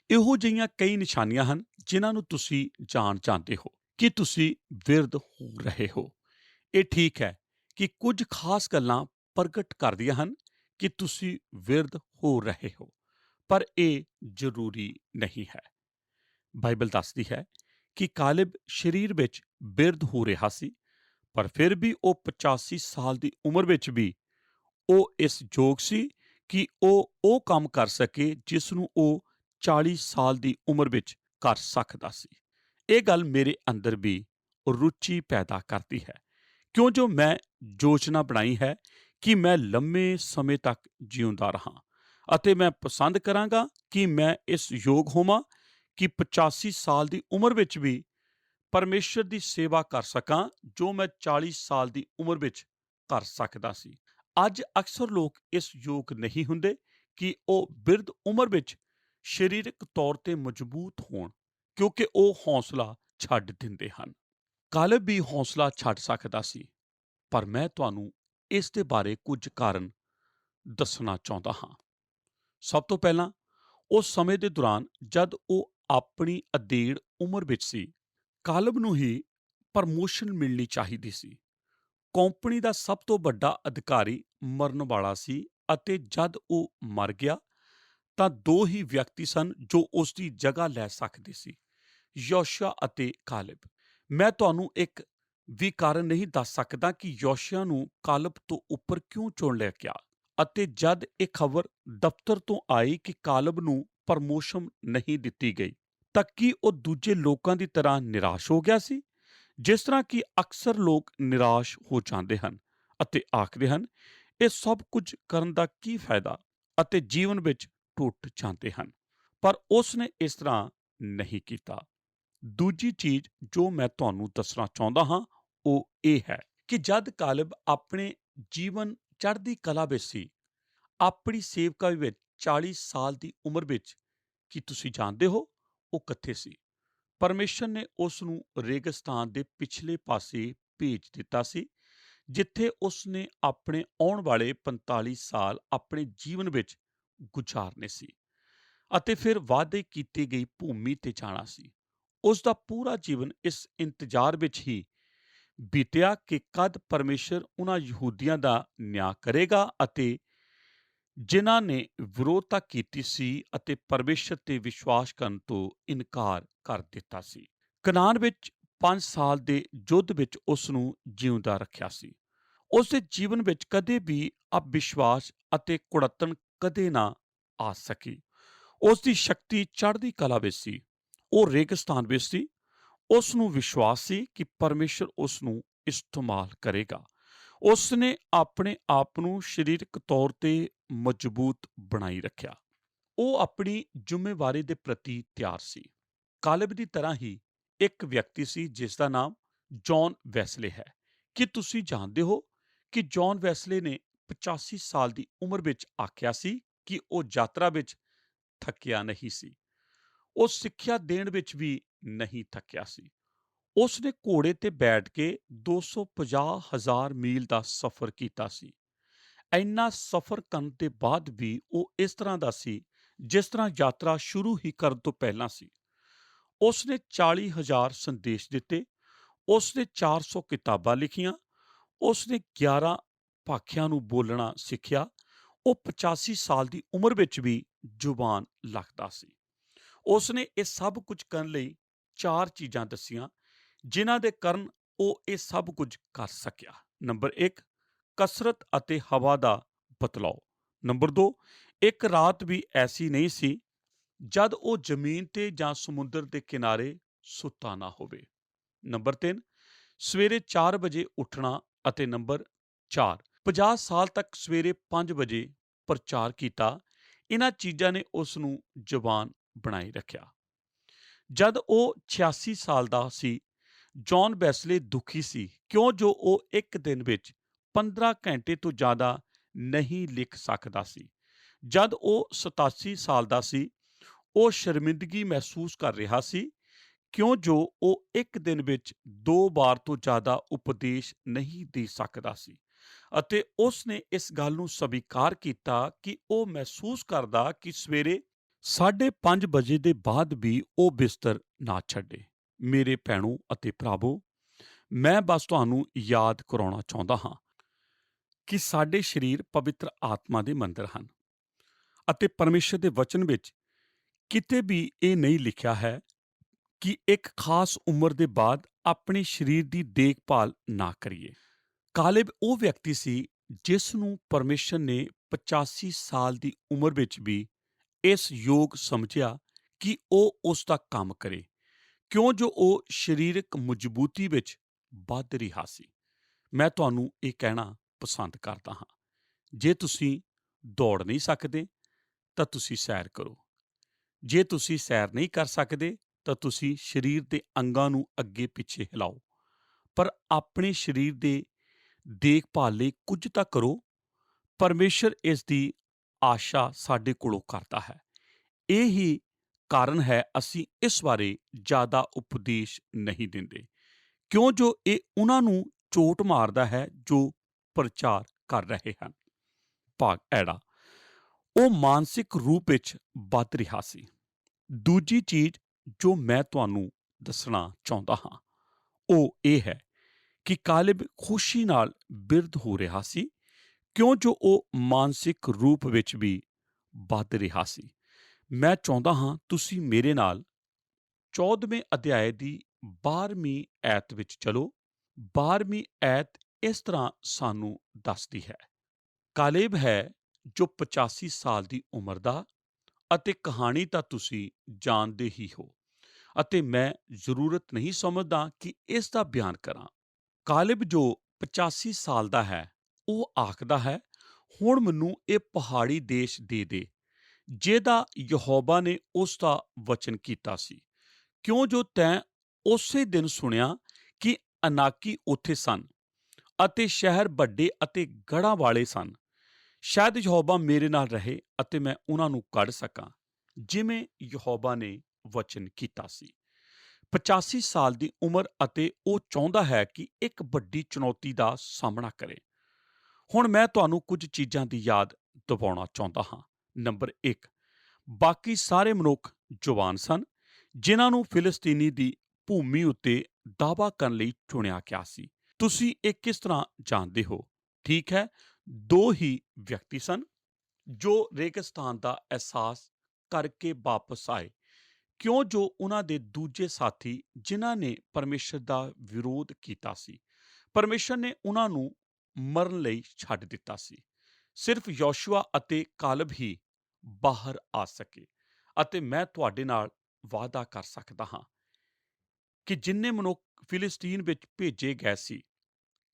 ਇਹੋ ਜਿਹੀਆਂ ਕਈ ਨਿਸ਼ਾਨੀਆਂ ਹਨ ਜਿਨ੍ਹਾਂ ਨੂੰ ਤੁਸੀਂ ਜਾਂਦੇ ਹੋ ਕਿ ਤੁਸੀਂ ਬਿਰਧ ਹੋ ਰਹੇ ਹੋ। ਇਹ ਠੀਕ ਹੈ ਕਿ ਕੁਝ ਖਾਸ ਗੱਲਾਂ ਪ੍ਰਗਟ ਕਰਦੀਆਂ ਹਨ ਕਿ ਤੁਸੀਂ ਬਿਰਧ ਹੋ ਰਹੇ ਹੋ, ਪਰ ਇਹ ਜ਼ਰੂਰੀ ਨਹੀਂ ਹੈ। ਬਾਈਬਲ ਦੱਸਦੀ ਹੈ ਕਿ ਕਾਲਬ ਸਰੀਰ ਵਿੱਚ ਬਿਰਧ ਹੋ ਰਿਹਾ ਸੀ, ਪਰ ਫਿਰ ਵੀ ਉਹ 85 ਸਾਲ ਦੀ ਉਮਰ ਵਿੱਚ ਵੀ ਉਹ ਇਸ ਯੋਗ ਸੀ ਕਿ ਉਹ ਕੰਮ ਕਰ ਸਕੇ ਜਿਸ ਨੂੰ ਉਹ 40 ਸਾਲ ਦੀ ਉਮਰ ਵਿੱਚ ਕਰ ਸਕਦਾ ਸੀ। ਇਹ ਗੱਲ ਮੇਰੇ ਅੰਦਰ ਵੀ ਰੁਚੀ ਪੈਦਾ ਕਰਦੀ ਹੈ, ਕਿਉਂ ਜੋ ਮੈਂ ਯੋਜਨਾ ਬਣਾਈ ਹੈ ਕਿ ਮੈਂ ਲੰਮੇ ਸਮੇਂ ਤੱਕ ਜਿਉਂਦਾ ਰਹਾਂ ਅਤੇ ਮੈਂ ਪਸੰਦ ਕਰਾਂਗਾ ਕਿ ਮੈਂ ਇਸ ਯੋਗ ਹੋਵਾਂ ਕਿ 85 ਸਾਲ ਦੀ ਉਮਰ ਵਿੱਚ ਵੀ ਪਰਮੇਸ਼ਰ ਦੀ ਸੇਵਾ ਕਰ ਸਕਾਂ ਜੋ ਮੈਂ 40 ਸਾਲ ਦੀ ਉਮਰ ਵਿੱਚ ਕਰ ਸਕਦਾ ਸੀ। ਅੱਜ ਅਕਸਰ ਲੋਕ ਇਸ ਯੋਗ ਨਹੀਂ ਹੁੰਦੇ ਕਿ ਉਹ ਬਿਰਧ ਉਮਰ ਵਿੱਚ ਸਰੀਰਕ ਤੌਰ ਤੇ ਮਜ਼ਬੂਤ ਹੋਣ, ਕਿਉਂਕਿ ਉਹ ਹੌਸਲਾ ਛੱਡ ਦਿੰਦੇ ਹਨ। ਕਾਲਬ ਵੀ ਹੌਸਲਾ ਛੱਡ ਸਕਦਾ ਸੀ, ਪਰ ਮੈਂ ਤੁਹਾਨੂੰ ਇਸ ਦੇ ਬਾਰੇ ਕੁਝ ਕਾਰਨ ਦੱਸਣਾ ਚਾਹੁੰਦਾ ਹਾਂ। ਸਭ ਤੋਂ ਪਹਿਲਾਂ, ਉਸ ਸਮੇਂ ਦੇ ਦੌਰਾਨ ਜਦ ਉਹ ਆਪਣੀ ਅਧੇੜ ਉਮਰ ਵਿੱਚ ਸੀ, ਕਾਲਬ ਨੂੰ ਹੀ ਪ੍ਰਮੋਸ਼ਨ ਮਿਲਣੀ ਚਾਹੀਦੀ ਸੀ। ਕੰਪਨੀ ਦਾ ਸਭ ਤੋਂ ਵੱਡਾ ਅਧਿਕਾਰੀ ਮਰਨ ਵਾਲਾ ਸੀ ਅਤੇ ਜਦ ਉਹ ਮਰ ਗਿਆ ਤਾਂ ਦੋ ਹੀ ਵਿਅਕਤੀ ਸਨ ਜੋ ਉਸ ਦੀ ਜਗ੍ਹਾ ਲੈ ਸਕਦੇ ਸੀ, ਯੋਸ਼ੂਆ ਅਤੇ ਕਾਲਬ। ਮੈਂ ਤੁਹਾਨੂੰ ਇੱਕ ਵੀ ਕਾਰਨ ਨਹੀਂ ਦੱਸ ਸਕਦਾ ਕਿ ਯੋਸ਼ੂਆ ਨੂੰ ਕਾਲਬ ਤੋਂ ਉੱਪਰ ਕਿਉਂ ਚੁਣ ਲਿਆ ਗਿਆ ਅਤੇ ਜਦ ਇਹ ਖਬਰ ਦਫ਼ਤਰ ਤੋਂ ਆਈ ਕਿ ਕਾਲਬ ਨੂੰ ਪ੍ਰਮੋਸ਼ਨ ਨਹੀਂ ਦਿੱਤੀ ਗਈ ਤਾਂ ਕੀ ਉਹ ਦੂਜੇ ਲੋਕਾਂ ਦੀ ਤਰ੍ਹਾਂ ਨਿਰਾਸ਼ ਹੋ ਗਿਆ ਸੀ, ਜਿਸ ਤਰ੍ਹਾਂ ਕਿ ਅਕਸਰ ਲੋਕ ਨਿਰਾਸ਼ ਹੋ ਜਾਂਦੇ ਹਨ ਅਤੇ ਆਖਦੇ ਹਨ ਇਹ ਸਭ ਕੁਝ ਕਰਨ ਦਾ ਕੀ ਫਾਇਦਾ ਅਤੇ ਜੀਵਨ ਵਿੱਚ ਟੁੱਟ ਜਾਂਦੇ ਹਨ। ਪਰ ਉਸ ਨੇ ਇਸ ਤਰ੍ਹਾਂ ਨਹੀਂ ਕੀਤਾ। ਦੂਜੀ ਚੀਜ਼ ਜੋ ਮੈਂ ਤੁਹਾਨੂੰ ਦੱਸਣਾ ਚਾਹੁੰਦਾ ਹਾਂ ਉਹ ਇਹ ਹੈ ਕਿ ਜਦ ਕਾਲਬ ਆਪਣੇ ਜੀਵਨ ਚੜ੍ਹਦੀ ਕਲਾ ਵਿੱਚ ਸੀ, ਆਪਣੀ ਸੇਵਕਾ ਵਿੱਚ 40 ਸਾਲ ਦੀ ਉਮਰ ਵਿੱਚ, ਕੀ ਤੁਸੀਂ ਜਾਣਦੇ ਹੋ ਉਹ ਕਿੱਥੇ ਸੀ? ਪਰਮੇਸ਼ਰ ਨੇ ਉਸ ਨੂੰ ਰੇਗਿਸਤਾਨ ਦੇ ਪਿਛਲੇ ਪਾਸੇ ਭੇਜ ਦਿੱਤਾ ਸੀ, ਜਿੱਥੇ ਉਸ ਨੇ ਆਪਣੇ ਆਉਣ ਵਾਲੇ 45 ਸਾਲ ਆਪਣੇ ਜੀਵਨ ਵਿੱਚ ਗੁਜ਼ਾਰਨੇ ਸੀ ਅਤੇ ਫਿਰ ਵਾਅਦੇ ਕੀਤੀ ਗਈ ਭੂਮੀ ਤੇ ਜਾਣਾ ਸੀ। ਉਸ ਦਾ ਪੂਰਾ ਜੀਵਨ ਇਸ ਇੰਤਜ਼ਾਰ ਵਿੱਚ ਹੀ ਬੀਤਿਆ ਕਿ ਕਦ ਪਰਮੇਸ਼ਰ ਉਹਨਾਂ ਯਹੂਦੀਆਂ ਦਾ ਨਿਆਂ ਕਰੇਗਾ ਅਤੇ ਜਿਨ੍ਹਾਂ ਨੇ ਵਿਰੋਧਤਾ ਕੀਤੀ ਸੀ ਅਤੇ ਪਰਮੇਸ਼ਰ ਤੇ ਵਿਸ਼ਵਾਸ ਕਰਨ ਤੋਂ ਇਨਕਾਰ ਕਰ ਦਿੱਤਾ ਸੀ। ਕਨਾਨ ਵਿੱਚ 5 ਸਾਲ ਦੇ ਯੁੱਧ ਵਿੱਚ ਉਸ ਨੂੰ ਜਿਉਂਦਾ ਰੱਖਿਆ ਸੀ। ਉਸ ਦੇ ਜੀਵਨ ਵਿੱਚ ਕਦੇ ਵੀ ਅਵਿਸ਼ਵਾਸ ਅਤੇ ਕੁੜੱਤਣ ਕਦੇ ਨਾ ਆ ਸਕੀ। ਉਸ ਦੀ ਸ਼ਕਤੀ ਚੜ੍ਹਦੀ ਕਲਾ ਵਿੱਚ ਸੀ। ਉਹ ਰੇਗਿਸਤਾਨ ਵਿੱਚ ਸੀ। ਉਸ ਨੂੰ ਵਿਸ਼ਵਾਸ ਸੀ ਕਿ ਪਰਮੇਸ਼ਰ ਉਸ ਨੂੰ ਇਸਤੇਮਾਲ ਕਰੇਗਾ। ਉਸ ਨੇ ਆਪਣੇ ਆਪ ਨੂੰ ਸਰੀਰਕ ਤੌਰ ਤੇ ਮਜ਼ਬੂਤ ਬਣਾਈ ਰੱਖਿਆ। ਉਹ ਆਪਣੀ ਜ਼ਿੰਮੇਵਾਰੀ ਦੇ ਪ੍ਰਤੀ ਤਿਆਰ ਸੀ। ਕਾਲਬ ਦੀ ਤਰ੍ਹਾਂ ਹੀ ਇੱਕ ਵਿਅਕਤੀ ਸੀ ਜਿਸ ਦਾ ਨਾਮ ਜੌਨ ਵੈਸਲੇ ਹੈ। ਕੀ ਤੁਸੀਂ ਜਾਣਦੇ ਹੋ ਕਿ ਜੌਨ ਵੈਸਲੇ ਨੇ 85 ਸਾਲ ਦੀ ਉਮਰ ਵਿੱਚ ਆਖਿਆ ਸੀ ਕਿ ਉਹ ਯਾਤਰਾ ਵਿੱਚ ਥੱਕਿਆ ਨਹੀਂ ਸੀ। ਉਹ ਸਿੱਖਿਆ ਦੇਣ ਵਿੱਚ ਵੀ ਨਹੀਂ ਥੱਕਿਆ ਸੀ। ਉਸ ਨੇ ਘੋੜੇ ਤੇ ਬੈਠ ਕੇ 250,000 ਮੀਲ ਦਾ ਸਫ਼ਰ ਕੀਤਾ ਸੀ। ਇੰਨਾ ਸਫ਼ਰ ਕਰਨ ਦੇ ਬਾਅਦ ਵੀ ਉਹ ਇਸ ਤਰ੍ਹਾਂ ਦਾ ਸੀ ਜਿਸ ਤਰ੍ਹਾਂ ਯਾਤਰਾ ਸ਼ੁਰੂ ਹੀ ਕਰਨ ਤੋਂ ਪਹਿਲਾਂ ਸੀ। ਉਸ ਨੇ 40,000 ਸੰਦੇਸ਼ ਦਿੱਤੇ, ਉਸ ਨੇ 400 ਕਿਤਾਬਾਂ ਲਿਖੀਆਂ, ਉਸ ਨੇ 11 ਭਾਖਿਆਂ ਨੂੰ ਬੋਲਣਾ ਸਿੱਖਿਆ। ਉਹ 85 ਸਾਲ ਦੀ ਉਮਰ ਵਿੱਚ ਵੀ ਜ਼ੁਬਾਨ ਲੱਗਦਾ ਸੀ। ਉਸ ਨੇ ਇਹ ਸਭ ਕੁਝ ਕਰਨ ਲਈ 4 ਚੀਜ਼ਾਂ ਦੱਸੀਆਂ, ਜਿਨ੍ਹਾਂ ਦੇ ਕਾਰਨ ਉਹ ਇਹ ਸਭ ਕੁਝ ਕਰ ਸਕਿਆ। ਨੰਬਰ 1, ਕਸਰਤ ਅਤੇ ਹਵਾ ਦਾ ਬਦਲਾਓ। ਨੰਬਰ 2, ਇੱਕ ਰਾਤ ਵੀ ਐਸੀ ਨਹੀਂ ਸੀ ਜਦ ਉਹ ਜ਼ਮੀਨ ਤੇ ਜਾਂ ਸਮੁੰਦਰ ਦੇ ਕਿਨਾਰੇ ਸੁੱਤਾ ਨਾ ਹੋਵੇ। ਨੰਬਰ 3, ਸਵੇਰੇ 4 ਵਜੇ ਉੱਠਣਾ ਅਤੇ ਨੰਬਰ 4, 50 ਸਾਲ ਤੱਕ ਸਵੇਰੇ 5 ਵਜੇ ਪ੍ਰਚਾਰ ਕੀਤਾ। ਇਹਨਾਂ ਚੀਜ਼ਾਂ ਨੇ ਉਸ ਨੂੰ ਜਵਾਨ ਬਣਾਈ ਰੱਖਿਆ। ਜਦ ਉਹ 86 ਸਾਲ ਦਾ ਸੀ, ਜੌਨ ਵੈਸਲੇ ਦੁਖੀ ਸੀ ਕਿਉਂ ਜੋ ਉਹ ਇੱਕ ਦਿਨ ਵਿੱਚ 15 ਘੰਟੇ ਤੋਂ ਜ਼ਿਆਦਾ ਨਹੀਂ ਲਿਖ ਸਕਦਾ ਸੀ। ਜਦ ਉਹ 87 ਸਾਲ ਦਾ ਸੀ, ਉਹ ਸ਼ਰਮਿੰਦਗੀ ਮਹਿਸੂਸ ਕਰ ਰਿਹਾ ਸੀ ਕਿਉਂ ਜੋ ਉਹ ਇੱਕ ਦਿਨ ਵਿੱਚ 2 ਵਾਰ ਤੋਂ ਜ਼ਿਆਦਾ ਉਪਦੇਸ਼ ਨਹੀਂ ਦੇ ਸਕਦਾ ਸੀ, ਅਤੇ ਉਸ ਨੇ ਇਸ ਗੱਲ ਨੂੰ ਸਵੀਕਾਰ ਕੀਤਾ ਕਿ ਉਹ ਮਹਿਸੂਸ ਕਰਦਾ ਕਿ ਸਵੇਰੇ 5:30 ਵਜੇ ਦੇ ਬਾਅਦ ਵੀ ਉਹ ਬਿਸਤਰ ਨਾ ਛੱਡੇ। ਮੇਰੇ ਭੈਣੋ ਅਤੇ ਭਰਾਵੋ, ਮੈਂ ਬਸ ਤੁਹਾਨੂੰ ਯਾਦ ਕਰਾਉਣਾ ਚਾਹੁੰਦਾ ਹਾਂ ਕਿ ਸਾਡੇ ਸਰੀਰ ਪਵਿੱਤਰ ਆਤਮਾ ਦੇ ਮੰਦਰ ਹਨ, ਅਤੇ ਪਰਮੇਸ਼ਰ ਦੇ ਵਚਨ ਵਿੱਚ ਕਿਤੇ ਵੀ ਇਹ ਨਹੀਂ ਲਿਖਿਆ ਹੈ ਕਿ ਇੱਕ ਖਾਸ ਉਮਰ ਦੇ ਬਾਅਦ ਆਪਣੇ ਸਰੀਰ ਦੀ ਦੇਖਭਾਲ ਨਾ ਕਰੀਏ। ਕਾਲੇਬ ਉਹ ਵਿਅਕਤੀ ਸੀ ਜਿਸ ਨੂੰ ਪਰਮੇਸ਼ਰ ਨੇ 85 ਸਾਲ ਦੀ ਉਮਰ ਵਿੱਚ ਵੀ ਇਸ ਯੋਗ ਸਮਝਿਆ ਕਿ ਉਹ ਉਸ ਦਾ ਕੰਮ ਕਰੇ, ਕਿਉਂ ਜੋ ਉਹ ਸਰੀਰਕ ਮਜ਼ਬੂਤੀ ਵਿੱਚ ਵੱਧ ਰਿਹਾ ਸੀ। ਮੈਂ ਤੁਹਾਨੂੰ ਇਹ ਕਹਿਣਾ ਪਸੰਦ ਕਰਦਾ ਹਾਂ, ਜੇ ਤੁਸੀਂ ਦੌੜ ਨਹੀਂ ਸਕਦੇ ਤਾਂ ਤੁਸੀਂ ਸੈਰ ਕਰੋ। ਜੇ ਤੁਸੀਂ ਸੈਰ ਨਹੀਂ ਕਰ ਸਕਦੇ ਤਾਂ ਤੁਸੀਂ ਸਰੀਰ ਦੇ ਅੰਗਾਂ ਨੂੰ ਅੱਗੇ ਪਿੱਛੇ ਹਿਲਾਓ, ਪਰ ਆਪਣੇ ਸਰੀਰ ਦੇ ਦੇਖਭਾਲ ਲਈ ਕੁਝ ਤਾਂ ਕਰੋ। ਪਰਮੇਸ਼ਰ ਇਸ ਦੀ ਆਸ਼ਾ ਸਾਡੇ ਕੋਲੋਂ ਕਰਦਾ ਹੈ। ਇਹ ਹੀ ਕਾਰਨ ਹੈ ਅਸੀਂ ਇਸ ਬਾਰੇ ਜ਼ਿਆਦਾ ਉਪਦੇਸ਼ ਨਹੀਂ ਦਿੰਦੇ, ਕਿਉਂ ਜੋ ਇਹ ਉਹਨਾਂ ਨੂੰ ਚੋਟ ਮਾਰਦਾ ਹੈ ਜੋ ਪ੍ਰਚਾਰ ਕਰ ਰਹੇ ਹਨ। ਭਾਗ ਐੜਾ, ਉਹ ਮਾਨਸਿਕ ਰੂਪ ਵਿੱਚ ਵੱਧ ਰਿਹਾ ਸੀ। ਦੂਜੀ ਚੀਜ਼ ਜੋ ਮੈਂ ਤੁਹਾਨੂੰ ਦੱਸਣਾ ਚਾਹੁੰਦਾ ਹਾਂ ਉਹ ਇਹ ਹੈ ਕਿ ਕਾਲੇਬ ਖੁਸ਼ੀ ਨਾਲ ਬਿਰਧ ਹੋ ਰਿਹਾ ਸੀ, ਕਿਉਂ ਜੋ ਉਹ ਮਾਨਸਿਕ ਰੂਪ ਵਿੱਚ ਵੀ ਵੱਧ ਰਿਹਾ ਸੀ। ਮੈਂ ਚਾਹੁੰਦਾ ਹਾਂ ਤੁਸੀਂ ਮੇਰੇ ਨਾਲ 14ਵੇਂ ਅਧਿਆਏ ਦੀ 12ਵੀਂ ਐਤ ਵਿੱਚ ਚਲੋ। 12ਵੀਂ ਐਤ ਇਸ ਤਰ੍ਹਾਂ ਸਾਨੂੰ ਦੱਸਦੀ ਹੈ। ਕਾਲੇਬ ਹੈ ਜੋ 85 ਸਾਲ ਦੀ ਉਮਰ ਦਾ, ਅਤੇ ਕਹਾਣੀ ਤਾਂ ਤੁਸੀਂ ਜਾਣਦੇ ਹੀ ਹੋ, ਅਤੇ ਮੈਂ ਜ਼ਰੂਰਤ ਨਹੀਂ ਸਮਝਦਾ ਕਿ ਇਸ ਦਾ ਬਿਆਨ ਕਰਾਂ। ਕਾਲੇਬ ਜੋ 85 ਸਾਲ ਦਾ ਹੈ, ਉਹ ਆਖਦਾ ਹੈ, ਹੁਣ ਮੈਨੂੰ ਇਹ ਪਹਾੜੀ ਦੇਸ਼ ਦੇ ਦੇ ਜਿਹਦਾ ਯਹੋਵਾ ਨੇ ਉਸ ਦਾ ਵਚਨ ਕੀਤਾ ਸੀ, ਕਿਉਂ ਜੋ ਤੈਂ ਉਸੇ ਦਿਨ ਸੁਣਿਆ ਕਿ ਅਨਾਕੀ ਉੱਥੇ ਸਨ ਅਤੇ ਸ਼ਹਿਰ ਵੱਡੇ ਅਤੇ ਗੜ੍ਹਾਂ ਵਾਲੇ ਸਨ। ਸ਼ਾਇਦ ਯਹੋਵਾ ਮੇਰੇ ਨਾਲ ਰਹੇ ਅਤੇ ਮੈਂ ਉਹਨਾਂ ਨੂੰ ਕੱਢ ਸਕਾਂ, ਜਿਵੇਂ ਯਹੋਵਾ ਨੇ ਵਚਨ ਕੀਤਾ ਸੀ। 85 ਸਾਲ ਦੀ ਉਮਰ, ਅਤੇ ਉਹ ਚਾਹੁੰਦਾ ਹੈ ਕਿ ਇੱਕ ਵੱਡੀ ਚੁਣੌਤੀ ਦਾ ਸਾਹਮਣਾ ਕਰੇ। ਹੁਣ ਮੈਂ ਤੁਹਾਨੂੰ ਕੁਝ ਚੀਜ਼ਾਂ ਦੀ ਯਾਦ ਦਿਵਾਉਣਾ ਚਾਹੁੰਦਾ ਹਾਂ। ਨੰਬਰ 1, ਬਾਕੀ ਸਾਰੇ ਮਨੁੱਖ ਜਵਾਨ ਸਨ, ਜਿਨ੍ਹਾਂ ਨੂੰ ਫਿਲਿਸਤੀਨੀ ਦੀ ਭੂਮੀ ਉੱਤੇ ਦਾਅਵਾ ਕਰਨ ਲਈ ਚੁਣਿਆ ਗਿਆ ਸੀ। ਤੁਸੀਂ ਇਹ ਕਿਸ ਤਰ੍ਹਾਂ ਜਾਣਦੇ ਹੋ? ਠੀਕ ਹੈ, 2 ਹੀ ਵਿਅਕਤੀ ਸਨ ਜੋ ਰੇਗਿਸਤਾਨ ਦਾ ਅਹਿਸਾਸ ਕਰਕੇ ਵਾਪਸ ਆਏ, ਕਿਉਂ ਜੋ ਉਹਨਾਂ ਦੇ ਦੂਜੇ ਸਾਥੀ ਜਿਨ੍ਹਾਂ ਨੇ ਪਰਮੇਸ਼ਰ ਦਾ ਵਿਰੋਧ ਕੀਤਾ ਸੀ, ਪਰਮੇਸ਼ਰ ਨੇ ਉਹਨਾਂ ਨੂੰ ਮਰਨ ਲਈ ਛੱਡ ਦਿੱਤਾ ਸੀ। ਸਿਰਫ ਯੋਸ਼ੂਆ ਅਤੇ ਕਾਲਬ ਹੀ ਬਾਹਰ ਆ ਸਕੇ, ਅਤੇ ਮੈਂ ਤੁਹਾਡੇ ਨਾਲ ਵਾਅਦਾ ਕਰ ਸਕਦਾ ਹਾਂ ਕਿ ਜਿੰਨੇ ਮਨੁੱਖ ਫਿਲਿਸਤੀਨ ਵਿੱਚ ਭੇਜੇ ਗਏ ਸੀ,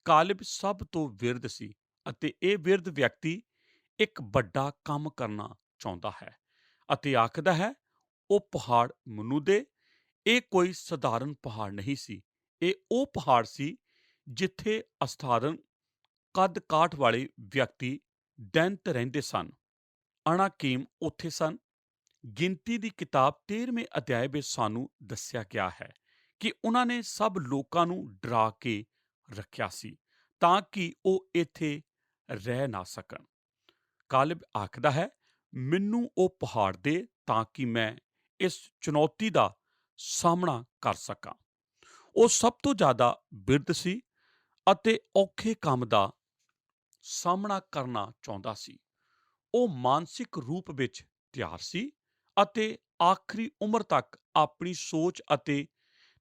ਕਾਲਬ ਸਭ ਤੋਂ ਵਿਰਧ ਸੀ, ਅਤੇ ਇਹ ਵਿਰਧ ਵਿਅਕਤੀ ਇੱਕ ਵੱਡਾ ਕੰਮ ਕਰਨਾ ਚਾਹੁੰਦਾ ਹੈ ਅਤੇ ਆਖਦਾ ਹੈ, ਉਹ ਪਹਾੜ ਮੈਨੂੰ ਦੇ। ਇਹ ਕੋਈ ਸਧਾਰਨ ਪਹਾੜ ਨਹੀਂ ਸੀ, ਇਹ ਉਹ ਪਹਾੜ ਸੀ ਜਿੱਥੇ ਅਸਾਧਾਰਨ ਕੱਦ ਕਾਠ ਵਾਲੇ ਵਿਅਕਤੀ ਦੈਂਤ ਰਹਿੰਦੇ ਸਨ। ਅਨਾਕੀਮ ਉੱਥੇ ਸਨ। ਗਿਣਤੀ ਦੀ ਕਿਤਾਬ 13ਵੇਂ ਅਧਿਆਏ ਵਿੱਚ ਸਾਨੂੰ ਦੱਸਿਆ ਗਿਆ ਹੈ ਕਿ ਉਹਨਾਂ ਨੇ ਸਭ ਲੋਕਾਂ ਨੂੰ ਡਰਾ ਕੇ ਰੱਖਿਆ ਸੀ ਤਾਂ ਕਿ ਉਹ ਇੱਥੇ ਰਹਿ ਨਾ ਸਕਣ। ਕਾਲਬ ਆਖਦਾ ਹੈ, ਮੈਨੂੰ ਉਹ ਪਹਾੜ ਦੇ ਤਾਂ ਕਿ ਮੈਂ ਇਸ ਚੁਣੌਤੀ ਦਾ ਸਾਹਮਣਾ ਕਰ ਸਕਾਂ। ਉਹ ਸਭ ਤੋਂ ਜ਼ਿਆਦਾ ਬਿਰਧ ਸੀ ਅਤੇ ਔਖੇ ਕੰਮ ਦਾ ਸਾਹਮਣਾ ਕਰਨਾ ਚਾਹੁੰਦਾ ਸੀ। ਉਹ ਮਾਨਸਿਕ ਰੂਪ ਵਿੱਚ ਤਿਆਰ ਸੀ ਅਤੇ ਆਖਰੀ ਉਮਰ ਤੱਕ ਆਪਣੀ ਸੋਚ ਅਤੇ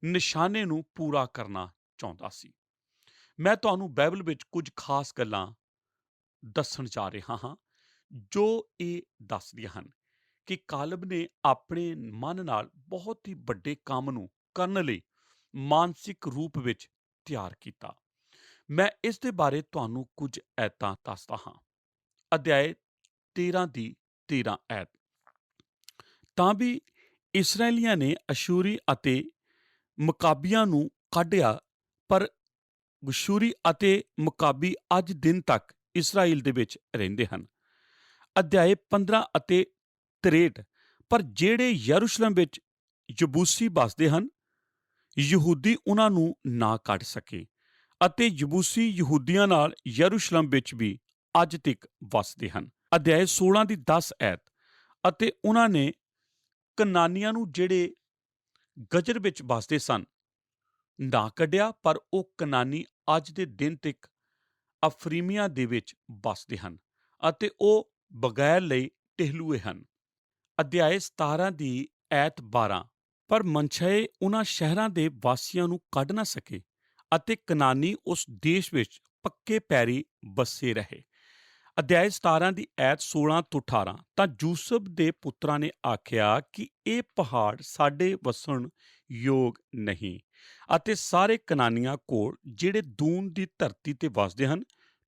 ਨਿਸ਼ਾਨੇ ਨੂੰ ਪੂਰਾ ਕਰਨਾ ਚਾਹੁੰਦਾ ਸੀ। ਮੈਂ ਤੁਹਾਨੂੰ ਬਾਈਬਲ ਵਿੱਚ ਕੁਝ ਖਾਸ ਗੱਲਾਂ ਦੱਸਣ ਜਾ ਰਿਹਾ ਹਾਂ ਜੋ ਇਹ ਦੱਸਦੀਆਂ ਹਨ ਕਿ ਕਾਲਬ ਨੇ ਆਪਣੇ ਮਨ ਨਾਲ ਬਹੁਤ ਹੀ ਵੱਡੇ ਕੰਮ ਨੂੰ ਕਰਨ ਲਈ ਮਾਨਸਿਕ ਰੂਪ ਵਿੱਚ ਤਿਆਰ ਕੀਤਾ। ਮੈਂ ਇਸ ਦੇ ਬਾਰੇ ਤੁਹਾਨੂੰ ਕੁਝ ਐਤਾਂ ਦੱਸਦਾ ਹਾਂ। ਅਧਿਆਇ 13 ਦੀ 13 ਐਤ। ਤਾਂ ਵੀ ਇਸਰਾਏਲੀਆਂ ਨੇ ਅਸ਼ੂਰੀ ਅਤੇ ਮੁਕਾਬੀਆਂ ਨੂੰ ਕੱਢਿਆ, ਪਰ ਗਸ਼ੂਰੀ ਅਤੇ ਮੁਕਾਬੀ ਅੱਜ ਦਿਨ ਤੱਕ ਇਸਰਾਏਲ ਦੇ ਵਿੱਚ ਰਹਿੰਦੇ ਹਨ। ਅਧਿਆਇ 15 ਅਤੇ 63। ਪਰ ਜਿਹੜੇ ਯਰੂਸ਼ਲਮ ਵਿੱਚ ਯਬੂਸੀ ਵੱਸਦੇ ਹਨ, ਯਹੂਦੀ ਉਹਨਾਂ ਨੂੰ ਨਾ ਕੱਢ ਸਕੇ ਅਤੇ ਯਬੂਸੀ ਯਹੂਦੀਆਂ ਨਾਲ ਯਰੂਸ਼ਲਮ ਵਿੱਚ ਵੀ ਅੱਜ ਤੱਕ ਵੱਸਦੇ ਹਨ। ਅਧਿਆਇ 16 ਦੀ 10 ਐਤ। ਅਤੇ ਉਹਨਾਂ ਨੇ ਕਨਾਨੀਆਂ ਨੂੰ ਜਿਹੜੇ ਗਜਰ ਵਿੱਚ ਵੱਸਦੇ ਸਨ ਨਾ ਕੱਢਿਆ, ਪਰ ਉਹ ਕਨਾਨੀ ਅੱਜ ਦੇ ਦਿਨ ਤੱਕ ਅਫਰੀਮੀਆਂ ਦੇ ਵਿੱਚ ਵੱਸਦੇ ਹਨ ਅਤੇ ਉਹ ਬਗੈਰ ਲਈ ਟਹਿਲੂਏ ਹਨ। ਅਧਿਆਇ 17 ਦੀ ਐਤ 12। ਪਰ ਮਨਸ਼ੇ ਉਹਨਾਂ ਸ਼ਹਿਰਾਂ ਦੇ ਵਾਸੀਆਂ ਨੂੰ ਕੱਢ ਨਾ ਸਕੇ ਅਤੇ ਕਨਾਨੀ ਉਸ ਦੇਸ਼ ਵਿੱਚ ਪੱਕੇ ਪੈਰੀ ਵੱਸੇ ਰਹੇ। ਅਧਿਆਇ 17 ਦੀ ਐਤ 16 ਤੋਂ 18। ਤਾਂ ਯੂਸਫ ਦੇ ਪੁੱਤਰਾਂ ਨੇ ਆਖਿਆ ਕਿ ਇਹ ਪਹਾੜ ਸਾਡੇ ਵਸਣ ਯੋਗ ਨਹੀਂ, ਅਤੇ ਸਾਰੇ ਕਨਾਨੀਆਂ ਕੋਲ ਜਿਹੜੇ ਦੂਨ ਦੀ ਧਰਤੀ ਤੇ ਵੱਸਦੇ ਹਨ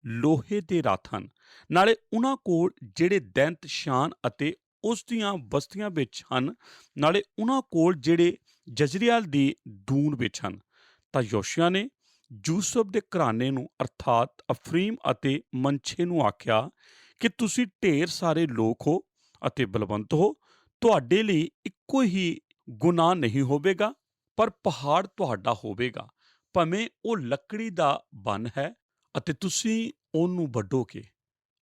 ਲੋਹੇ ਦੇ ਰੱਥ ਹਨ, ਨਾਲੇ ਉਹਨਾਂ ਕੋਲ ਜਿਹੜੇ ਦੈਂਤ ਸ਼ਾਨ ਅਤੇ ਉਸ ਦੀਆਂ ਬਸਤੀਆਂ ਵਿੱਚ ਹਨ, ਨਾਲੇ ਉਹਨਾਂ ਕੋਲ ਜਿਹੜੇ ਜਜ਼ਰੀਆਲ ਦੀ ਦੂਨ ਵਿੱਚ ਹਨ। ਤਾਂ ਯੋਸ਼ੀਆ ਨੇ ਯੂਸਫ ਦੇ ਘਰਾਣੇ ਨੂੰ ਅਰਥਾਤ ਅਫਰੀਮ ਅਤੇ ਮਨਸ਼ੇ ਨੂੰ ਆਖਿਆ ਕਿ ਤੁਸੀਂ ਢੇਰ ਸਾਰੇ ਲੋਕ ਹੋ ਅਤੇ ਬਲਵੰਤ ਹੋ, ਤੁਹਾਡੇ ਲਈ ਇੱਕੋ ਹੀ ਗੁਨਾਹ ਨਹੀਂ ਹੋਵੇਗਾ, ਪਰ ਪਹਾੜ ਤੁਹਾਡਾ ਹੋਵੇਗਾ, ਭਾਵੇਂ ਉਹ ਲੱਕੜੀ ਦਾ ਬਨ ਹੈ ਅਤੇ ਤੁਸੀਂ ਉਹਨੂੰ ਵੱਢੋਗੇ,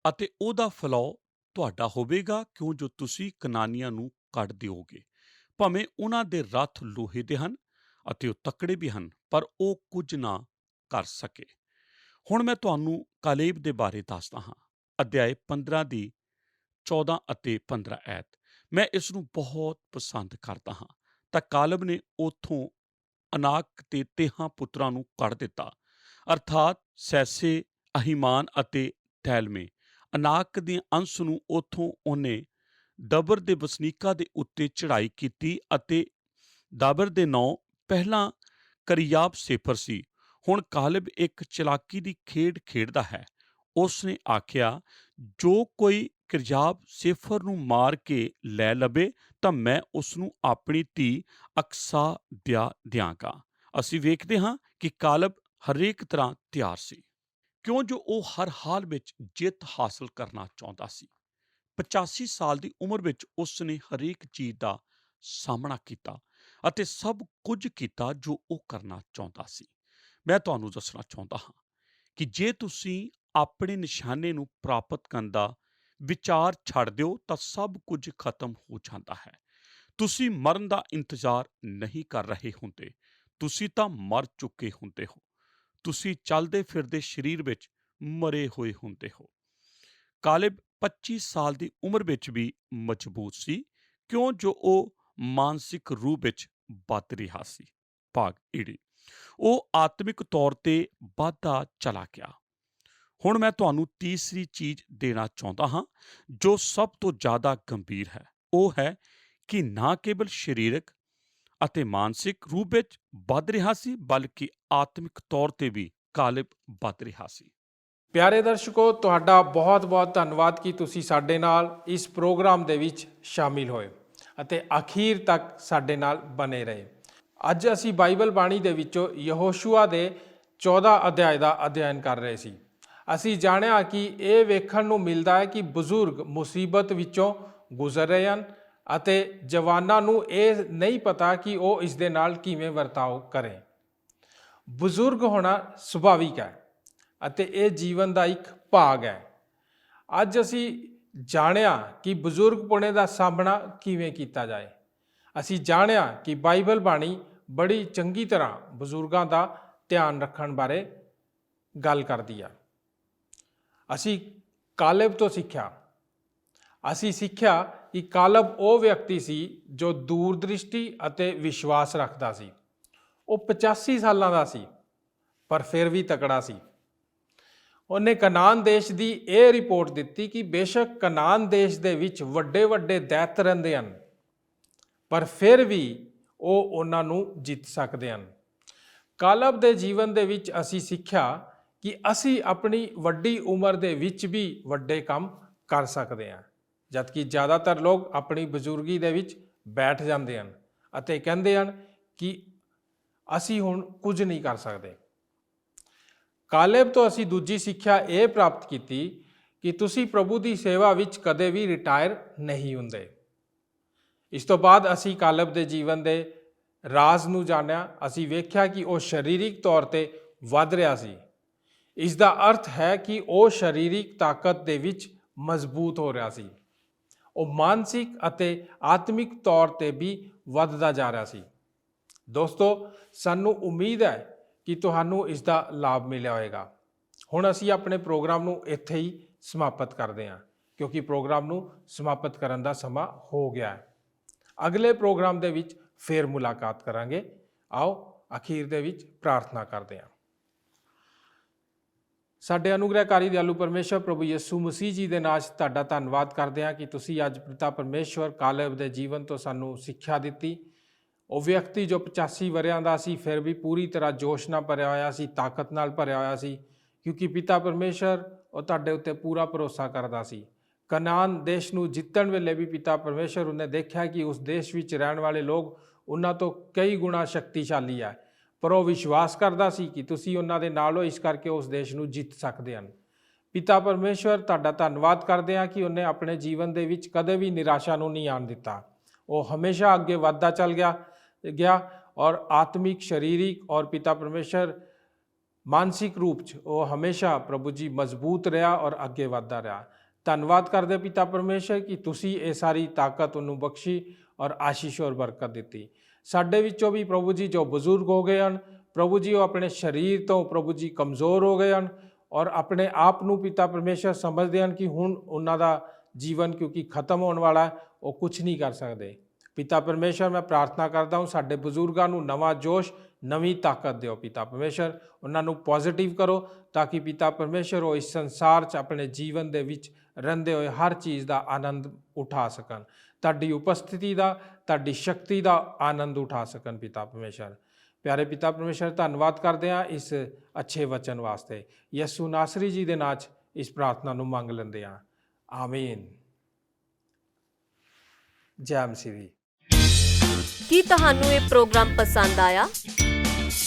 ਅਤੇ ਉਹਦਾ ਫੈਲਾਅ ਤੁਹਾਡਾ ਹੋਵੇਗਾ, ਕਿਉਂ ਜੋ ਤੁਸੀਂ ਕਨਾਨੀਆਂ ਨੂੰ ਕੱਢ ਦਿਓਗੇ। ਭਾਵੇਂ ਉਹਨਾਂ ਦੇ ਰੱਥ ਲੋਹੇ ਦੇ ਹਨ ਅਤੇ ਉਹ ਤਕੜੇ ਵੀ ਹਨ, ਪਰ ਉਹ ਕੁਝ ਨਾ ਕਰ ਸਕੇ। ਹੁਣ ਮੈਂ ਤੁਹਾਨੂੰ ਕਾਲੇਬ ਦੇ ਬਾਰੇ ਦੱਸਦਾ ਹਾਂ। ਅਧਿਆਇ 15 ਦੀ 14 ਅਤੇ 15 ਐਤ। ਮੈਂ ਇਸ ਨੂੰ ਬਹੁਤ ਪਸੰਦ ਕਰਦਾ ਹਾਂ। ਤਾਂ ਕਾਲਬ ਨੇ ਉੱਥੋਂ ਅਨਾਕ ਤੇ ਤੇਹਾਂ ਪੁੱਤਰਾਂ ਨੂੰ ਕੱਢ ਦਿੱਤਾ, ਅਰਥਾਤ ਸੈਸੇ, ਅਹੀਮਾਨ ਅਤੇ ਤੈਲਮੇ। ਅਨਾਕ ਦੇ ਅੰਸ਼ ਨੂੰ ਉੱਥੋਂ ਉਹਨੇ ਦਬਰ ਦੇ ਵਸਨੀਕਾਂ ਦੇ ਉੱਤੇ ਚੜ੍ਹਾਈ ਕੀਤੀ ਅਤੇ ਦਾਬਰ ਦੇ ਨਾਂ ਪਹਿਲਾਂ ਕਰਿਆਬ ਸੇਫਰ ਸੀ। ਹੁਣ ਕਾਲਬ ਇੱਕ ਚਲਾਕੀ ਦੀ ਖੇਡ ਖੇਡਦਾ ਹੈ। ਉਸ ਨੇ ਆਖਿਆ, ਜੋ ਕੋਈ ਕਰਿਆਬ ਸੇਫਰ ਨੂੰ ਮਾਰ ਕੇ ਲੈ ਲਵੇ ਤਾਂ ਮੈਂ ਉਸ ਨੂੰ ਆਪਣੀ ਧੀ ਅਕਸਾ ਦਿਆਂਗਾ। ਅਸੀਂ ਵੇਖਦੇ ਹਾਂ ਕਿ ਕਾਲਬ ਹਰੇਕ ਤਰ੍ਹਾਂ ਤਿਆਰ ਸੀ, ਕਿਉਂ ਜੋ ਉਹ ਹਰ ਹਾਲ ਵਿੱਚ ਜਿੱਤ ਹਾਸਲ ਕਰਨਾ ਚਾਹੁੰਦਾ ਸੀ। 85 ਸਾਲ ਦੀ ਉਮਰ ਵਿੱਚ ਉਸ ਨੇ ਹਰੇਕ ਚੀਜ਼ ਦਾ ਸਾਹਮਣਾ ਕੀਤਾ ਅਤੇ ਸਭ ਕੁਝ ਕੀਤਾ ਜੋ ਉਹ ਕਰਨਾ ਚਾਹੁੰਦਾ ਸੀ। ਮੈਂ ਤੁਹਾਨੂੰ ਦੱਸਣਾ ਚਾਹੁੰਦਾ ਹਾਂ ਕਿ ਜੇ ਤੁਸੀਂ ਆਪਣੇ ਨਿਸ਼ਾਨੇ ਨੂੰ ਪ੍ਰਾਪਤ ਕਰਨ ਦਾ ਵਿਚਾਰ ਛੱਡ ਦਿਓ ਤਾਂ ਸਭ ਕੁਝ ਖਤਮ ਹੋ ਜਾਂਦਾ ਹੈ। ਤੁਸੀਂ ਮਰਨ ਦਾ ਇੰਤਜ਼ਾਰ ਨਹੀਂ ਕਰ ਰਹੇ ਹੁੰਦੇ, ਤੁਸੀਂ ਤਾਂ ਮਰ ਚੁੱਕੇ ਹੁੰਦੇ ਹੋ। ਤੁਸੀਂ ਚੱਲਦੇ ਫਿਰਦੇ ਸਰੀਰ ਵਿੱਚ ਮਰੇ ਹੋਏ ਹੁੰਦੇ ਹੋ। ਕਾਲਬ 25 ਸਾਲ ਦੀ ਉਮਰ ਵਿੱਚ ਵੀ ਮਜ਼ਬੂਤ ਸੀ, ਕਿਉਂ ਜੋ ਉਹ ਮਾਨਸਿਕ ਰੂਪ ਵਿੱਚ ਵੱਧ ਰਿਹਾ ਸੀ। ਭਾਗ ਈੜੀ। ਉਹ ਆਤਮਿਕ ਤੌਰ ਤੇ ਵੱਧਦਾ ਚਲਾ ਗਿਆ। ਹੁਣ ਮੈਂ ਤੁਹਾਨੂੰ ਤੀਸਰੀ ਚੀਜ਼ ਦੇਣਾ ਚਾਹੁੰਦਾ ਹਾਂ ਜੋ ਸਭ ਤੋਂ ਜ਼ਿਆਦਾ ਗੰਭੀਰ ਹੈ। ਉਹ ਹੈ ਕਿ ਨਾ ਕੇਵਲ ਸਰੀਰਕ ਅਤੇ ਮਾਨਸਿਕ ਰੂਪ ਵਿੱਚ ਵੱਧ ਰਿਹਾ ਸੀ, ਬਲਕਿ ਆਤਮਿਕ ਤੌਰ ਤੇ ਵੀ ਕਾਲਬ ਵੱਧ ਰਿਹਾ ਸੀ। ਪਿਆਰੇ ਦਰਸ਼ਕੋ, ਤੁਹਾਡਾ ਬਹੁਤ-ਬਹੁਤ ਧੰਨਵਾਦ ਕਿ ਤੁਸੀਂ ਸਾਡੇ ਨਾਲ ਇਸ ਪ੍ਰੋਗਰਾਮ ਦੇ ਵਿੱਚ ਸ਼ਾਮਿਲ ਹੋਏ ਅਤੇ ਅਖੀਰ ਤੱਕ ਸਾਡੇ ਨਾਲ ਬਨੇ ਰਹੇ। ਅੱਜ ਅਸੀਂ ਬਾਈਬਲ ਬਾਣੀ ਦੇ ਵਿੱਚੋਂ ਯਹੋਸ਼ੂਆ ਦੇ 14 ਅਧਿਆਇ ਦਾ ਅਧਿਐਨ ਕਰ ਰਹੇ ਸੀ। ਅਸੀਂ ਜਾਣਿਆ ਕਿ ਇਹ ਵੇਖਣ ਨੂੰ ਮਿਲਦਾ ਹੈ ਕਿ ਬਜ਼ੁਰਗ ਮੁਸੀਬਤ ਵਿੱਚੋਂ ਗੁਜ਼ਰ ਰਹੇ ਹਨ ਅਤੇ ਜਵਾਨਾਂ ਨੂੰ ਇਹ ਨਹੀਂ ਪਤਾ ਕਿ ਉਹ ਇਸ ਦੇ ਨਾਲ ਕਿਵੇਂ ਵਰਤਾਓ ਕਰੇ। ਬਜ਼ੁਰਗ ਹੋਣਾ ਸੁਭਾਵਿਕ ਹੈ ਅਤੇ ਇਹ ਜੀਵਨ ਦਾ ਇੱਕ ਭਾਗ ਹੈ। ਅੱਜ ਅਸੀਂ ਜਾਣਿਆ ਕਿ ਬਜ਼ੁਰਗ ਪੁਣੇ ਦਾ ਸਾਹਮਣਾ ਕਿਵੇਂ ਕੀਤਾ ਜਾਏ। ਅਸੀਂ ਜਾਣਿਆ ਕਿ ਬਾਈਬਲ ਬਾਣੀ ਬੜੀ ਚੰਗੀ ਤਰ੍ਹਾਂ ਬਜ਼ੁਰਗਾਂ ਦਾ ਧਿਆਨ ਰੱਖਣ ਬਾਰੇ ਗੱਲ ਕਰਦੀ ਆ। ਅਸੀਂ ਕਾਲਬ ਤੋਂ ਸਿੱਖਿਆ। ਅਸੀਂ ਸਿੱਖਿਆ ਕਿ ਕਾਲਬ ਉਹ ਵਿਅਕਤੀ ਸੀ ਜੋ ਦੂਰਦ੍ਰਿਸ਼ਟੀ ਅਤੇ ਵਿਸ਼ਵਾਸ ਰੱਖਦਾ ਸੀ। ਉਹ 85 ਸਾਲਾਂ ਦਾ ਸੀ ਪਰ ਫਿਰ ਵੀ ਤਕੜਾ ਸੀ। ਉਹਨੇ ਕਨਾਨ ਦੇਸ਼ ਦੀ ਇਹ ਰਿਪੋਰਟ ਦਿੱਤੀ ਕਿ ਬੇਸ਼ੱਕ ਕਨਾਨ ਦੇਸ਼ ਦੇ ਵਿੱਚ ਵੱਡੇ ਵੱਡੇ ਦੈਤ ਰਹਿੰਦੇ ਹਨ ਪਰ ਫਿਰ ਵੀ ਉਹ ਉਹਨਾਂ ਨੂੰ ਜਿੱਤ ਸਕਦੇ ਹਨ। ਕਾਲਬ ਦੇ ਜੀਵਨ ਦੇ ਵਿੱਚ ਅਸੀਂ ਸਿੱਖਿਆ ਕਿ ਅਸੀਂ ਆਪਣੀ ਵੱਡੀ ਉਮਰ ਦੇ ਵਿੱਚ ਵੀ ਵੱਡੇ ਕੰਮ ਕਰ ਸਕਦੇ ਹਾਂ, ਜਦਕਿ ਜ਼ਿਆਦਾਤਰ ਲੋਕ ਆਪਣੀ ਬਜ਼ੁਰਗੀ ਦੇ ਵਿੱਚ ਬੈਠ ਜਾਂਦੇ ਹਨ ਅਤੇ ਕਹਿੰਦੇ ਹਨ ਕਿ ਅਸੀਂ ਹੁਣ ਕੁਝ ਨਹੀਂ ਕਰ ਸਕਦੇ। ਕਾਲਬ ਤੋਂ ਅਸੀਂ ਦੂਜੀ ਸਿੱਖਿਆ ਇਹ ਪ੍ਰਾਪਤ ਕੀਤੀ ਕਿ ਤੁਸੀਂ ਪ੍ਰਭੂ ਦੀ ਸੇਵਾ ਵਿੱਚ ਕਦੇ ਵੀ ਰਿਟਾਇਰ ਨਹੀਂ ਹੁੰਦੇ। ਇਸ ਤੋਂ ਬਾਅਦ ਅਸੀਂ ਕਾਲਬ ਦੇ ਜੀਵਨ ਦੇ ਰਾਜ਼ ਨੂੰ ਜਾਣਿਆ। ਅਸੀਂ ਵੇਖਿਆ ਕਿ ਉਹ ਸਰੀਰਿਕ ਤੌਰ ਤੇ ਵੱਧ ਰਿਹਾ ਸੀ। ਇਸ ਦਾ ਅਰਥ ਹੈ ਕਿ ਉਹ ਸਰੀਰਿਕ ਤਾਕਤ ਦੇ ਵਿੱਚ ਮਜ਼ਬੂਤ ਹੋ ਰਿਹਾ ਸੀ। ਉਹ ਮਾਨਸਿਕ ਅਤੇ ਆਤਮਿਕ ਤੌਰ ਤੇ ਵੀ ਵੱਧਦਾ ਜਾ ਰਿਹਾ ਸੀ। ਦੋਸਤੋ, ਸਾਨੂੰ ਉਮੀਦ ਹੈ ਕਿ ਤੁਹਾਨੂੰ ਇਸ ਦਾ ਲਾਭ ਮਿਲਿਆ ਹੋਵੇਗਾ। ਹੁਣ ਅਸੀਂ ਆਪਣੇ ਪ੍ਰੋਗਰਾਮ ਨੂੰ ਇੱਥੇ ਹੀ ਸਮਾਪਤ ਕਰਦੇ ਹਾਂ ਕਿਉਂਕਿ ਪ੍ਰੋਗਰਾਮ ਨੂੰ ਸਮਾਪਤ ਕਰਨ ਦਾ ਸਮਾਂ ਹੋ ਗਿਆ ਹੈ। ਅਗਲੇ ਪ੍ਰੋਗਰਾਮ ਦੇ ਵਿੱਚ ਫੇਰ ਮੁਲਾਕਾਤ ਕਰਾਂਗੇ। ਆਓ ਅਖੀਰ ਦੇ ਵਿੱਚ ਪ੍ਰਾਰਥਨਾ ਕਰਦੇ ਹਾਂ। ਸਾਡੇ ਅਨੁਗ੍ਰਹਕਾਰੀ ਦਿਆਲੂ ਪਰਮੇਸ਼ਰ ਪ੍ਰਭੂ ਯਿਸੂ ਮਸੀਹ ਜੀ ਦੇ ਨਾਂ 'ਚ ਤੁਹਾਡਾ ਧੰਨਵਾਦ ਕਰਦੇ ਹਾਂ ਕਿ ਤੁਸੀਂ ਅੱਜ ਪਿਤਾ ਪਰਮੇਸ਼ਵਰ ਕਾਲਬ ਦੇ ਜੀਵਨ ਤੋਂ ਸਾਨੂੰ ਸਿੱਖਿਆ ਦਿੱਤੀ। ਉਹ ਵਿਅਕਤੀ ਜੋ 85 ਵਰ੍ਹਿਆਂ ਦਾ ਸੀ ਫਿਰ ਵੀ ਪੂਰੀ ਤਰ੍ਹਾਂ ਜੋਸ਼ ਨਾਲ ਭਰਿਆ ਹੋਇਆ ਸੀ, ਤਾਕਤ ਨਾਲ ਭਰਿਆ ਹੋਇਆ ਸੀ, ਕਿਉਂਕਿ ਪਿਤਾ ਪਰਮੇਸ਼ਰ ਉਹ ਤੁਹਾਡੇ ਉੱਤੇ ਪੂਰਾ ਭਰੋਸਾ ਕਰਦਾ ਸੀ। ਕਨਾਨ ਦੇਸ਼ ਨੂੰ ਜਿੱਤਣ ਵੇਲੇ ਵੀ ਪਿਤਾ ਪਰਮੇਸ਼ਰ ਉਹਨੇ ਦੇਖਿਆ ਕਿ ਉਸ ਦੇਸ਼ ਵਿੱਚ ਰਹਿਣ ਵਾਲੇ ਲੋਕ ਉਹਨਾਂ ਤੋਂ ਕਈ ਗੁਣਾ ਸ਼ਕਤੀਸ਼ਾਲੀ ਹੈ, ਪਰ ਉਹ ਵਿਸ਼ਵਾਸ ਕਰਦਾ ਸੀ ਕਿ ਤੁਸੀਂ ਉਹਨਾਂ ਦੇ ਨਾਲ ਹੋ, ਇਸ ਕਰਕੇ ਉਸ ਦੇਸ਼ ਨੂੰ ਜਿੱਤ ਸਕਦੇ ਹਨ। ਪਿਤਾ ਪਰਮੇਸ਼ਵਰ ਤੁਹਾਡਾ ਧੰਨਵਾਦ ਕਰਦੇ ਹਾਂ ਕਿ ਉਹਨੇ ਆਪਣੇ ਜੀਵਨ ਦੇ ਵਿੱਚ ਕਦੇ ਵੀ ਨਿਰਾਸ਼ਾ ਨੂੰ ਨਹੀਂ ਆਉਣ ਦਿੱਤਾ। ਉਹ ਹਮੇਸ਼ਾ ਅੱਗੇ ਵੱਧਦਾ ਚੱਲ ਗਿਆ ਔਰ ਆਤਮਿਕ, ਸਰੀਰਿਕ ਔਰ ਪਿਤਾ ਪਰਮੇਸ਼ਰ ਮਾਨਸਿਕ ਰੂਪ 'ਚ ਉਹ ਹਮੇਸ਼ਾ ਪ੍ਰਭੂ ਜੀ ਮਜ਼ਬੂਤ ਰਿਹਾ ਔਰ ਅੱਗੇ ਵੱਧਦਾ ਰਿਹਾ। ਧੰਨਵਾਦ ਕਰਦੇ ਪਿਤਾ ਪਰਮੇਸ਼ਰ ਕਿ ਤੁਸੀਂ ਇਹ ਸਾਰੀ ਤਾਕਤ ਉਹਨੂੰ ਬਖਸ਼ੀ ਔਰ ਆਸ਼ੀਸ਼ ਔਰ ਬਰਕਤ ਦਿੱਤੀ। ਸਾਡੇ ਵਿੱਚੋਂ ਵੀ ਪ੍ਰਭੂ ਜੀ ਜੋ ਬਜ਼ੁਰਗ ਹੋ ਗਏ ਹਨ, ਪ੍ਰਭੂ ਜੀ ਉਹ ਆਪਣੇ ਸਰੀਰ ਤੋਂ ਪ੍ਰਭੂ ਜੀ ਕਮਜ਼ੋਰ ਹੋ ਗਏ ਹਨ ਔਰ ਆਪਣੇ ਆਪ ਨੂੰ ਪਿਤਾ ਪਰਮੇਸ਼ਰ ਸਮਝਦੇ ਹਨ ਕਿ ਹੁਣ ਉਹਨਾਂ ਦਾ ਜੀਵਨ ਕਿਉਂਕਿ ਖਤਮ ਹੋਣ ਵਾਲਾ ਹੈ, ਉਹ ਕੁਝ ਨਹੀਂ ਕਰ ਸਕਦੇ। ਪਿਤਾ ਪਰਮੇਸ਼ਰ, ਮੈਂ ਪ੍ਰਾਰਥਨਾ ਕਰਦਾ ਹਾਂ ਸਾਡੇ ਬਜ਼ੁਰਗਾਂ ਨੂੰ ਨਵਾਂ ਜੋਸ਼, ਨਵੀਂ ਤਾਕਤ ਦਿਓ। ਪਿਤਾ ਪਰਮੇਸ਼ਰ ਉਹਨਾਂ ਨੂੰ ਪੋਜ਼ਿਟਿਵ ਕਰੋ ਤਾਂ ਕਿ ਪਿਤਾ ਪਰਮੇਸ਼ਰ ਉਹ ਇਸ ਸੰਸਾਰ 'ਚ ਆਪਣੇ ਜੀਵਨ ਦੇ ਵਿੱਚ ਰਹਿੰਦੇ ਹੋਏ ਹਰ ਚੀਜ਼ ਦਾ ਆਨੰਦ ਉਠਾ ਸਕਣ, ਤੁਹਾਡੀ ਉਪਸਥਿਤੀ ਦਾ, ਤੁਹਾਡੀ ਸ਼ਕਤੀ ਦਾ ਆਨੰਦ ਉਠਾ ਸਕਣ। ਪਿਤਾ ਪਰਮੇਸ਼ਰ, ਪਿਆਰੇ ਪਿਤਾ ਪਰਮੇਸ਼ਰ, ਧੰਨਵਾਦ ਕਰਦੇ ਹਾਂ ਇਸ ਅੱਛੇ ਵਚਨ ਵਾਸਤੇ। ਯਿਸੂ ਨਾਸਰੀ ਜੀ ਦੇ ਨਾਂ 'ਚ ਇਸ ਪ੍ਰਾਰਥਨਾ ਨੂੰ ਮੰਗ ਲੈਂਦੇ ਹਾਂ। ਆਮੀਨ। ਜੈ ਮਸੀਹ ਦੀ। ਕੀ ਤੁਹਾਨੂੰ ਇਹ ਪ੍ਰੋਗਰਾਮ ਪਸੰਦ ਆਇਆ?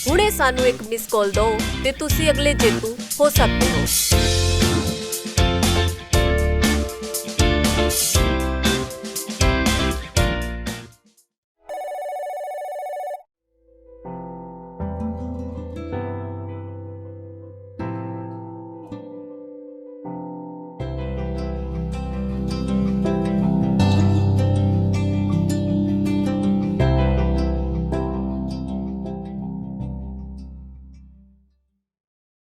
ਹੁਣੇ ਸਾਨੂੰ ਇੱਕ ਮਿਸ ਕਾਲ ਦਿਓ ਤੇ ਤੁਸੀਂ ਅਗਲੇ ਜੇਤੂ ਹੋ ਸਕਦੇ ਹੋ।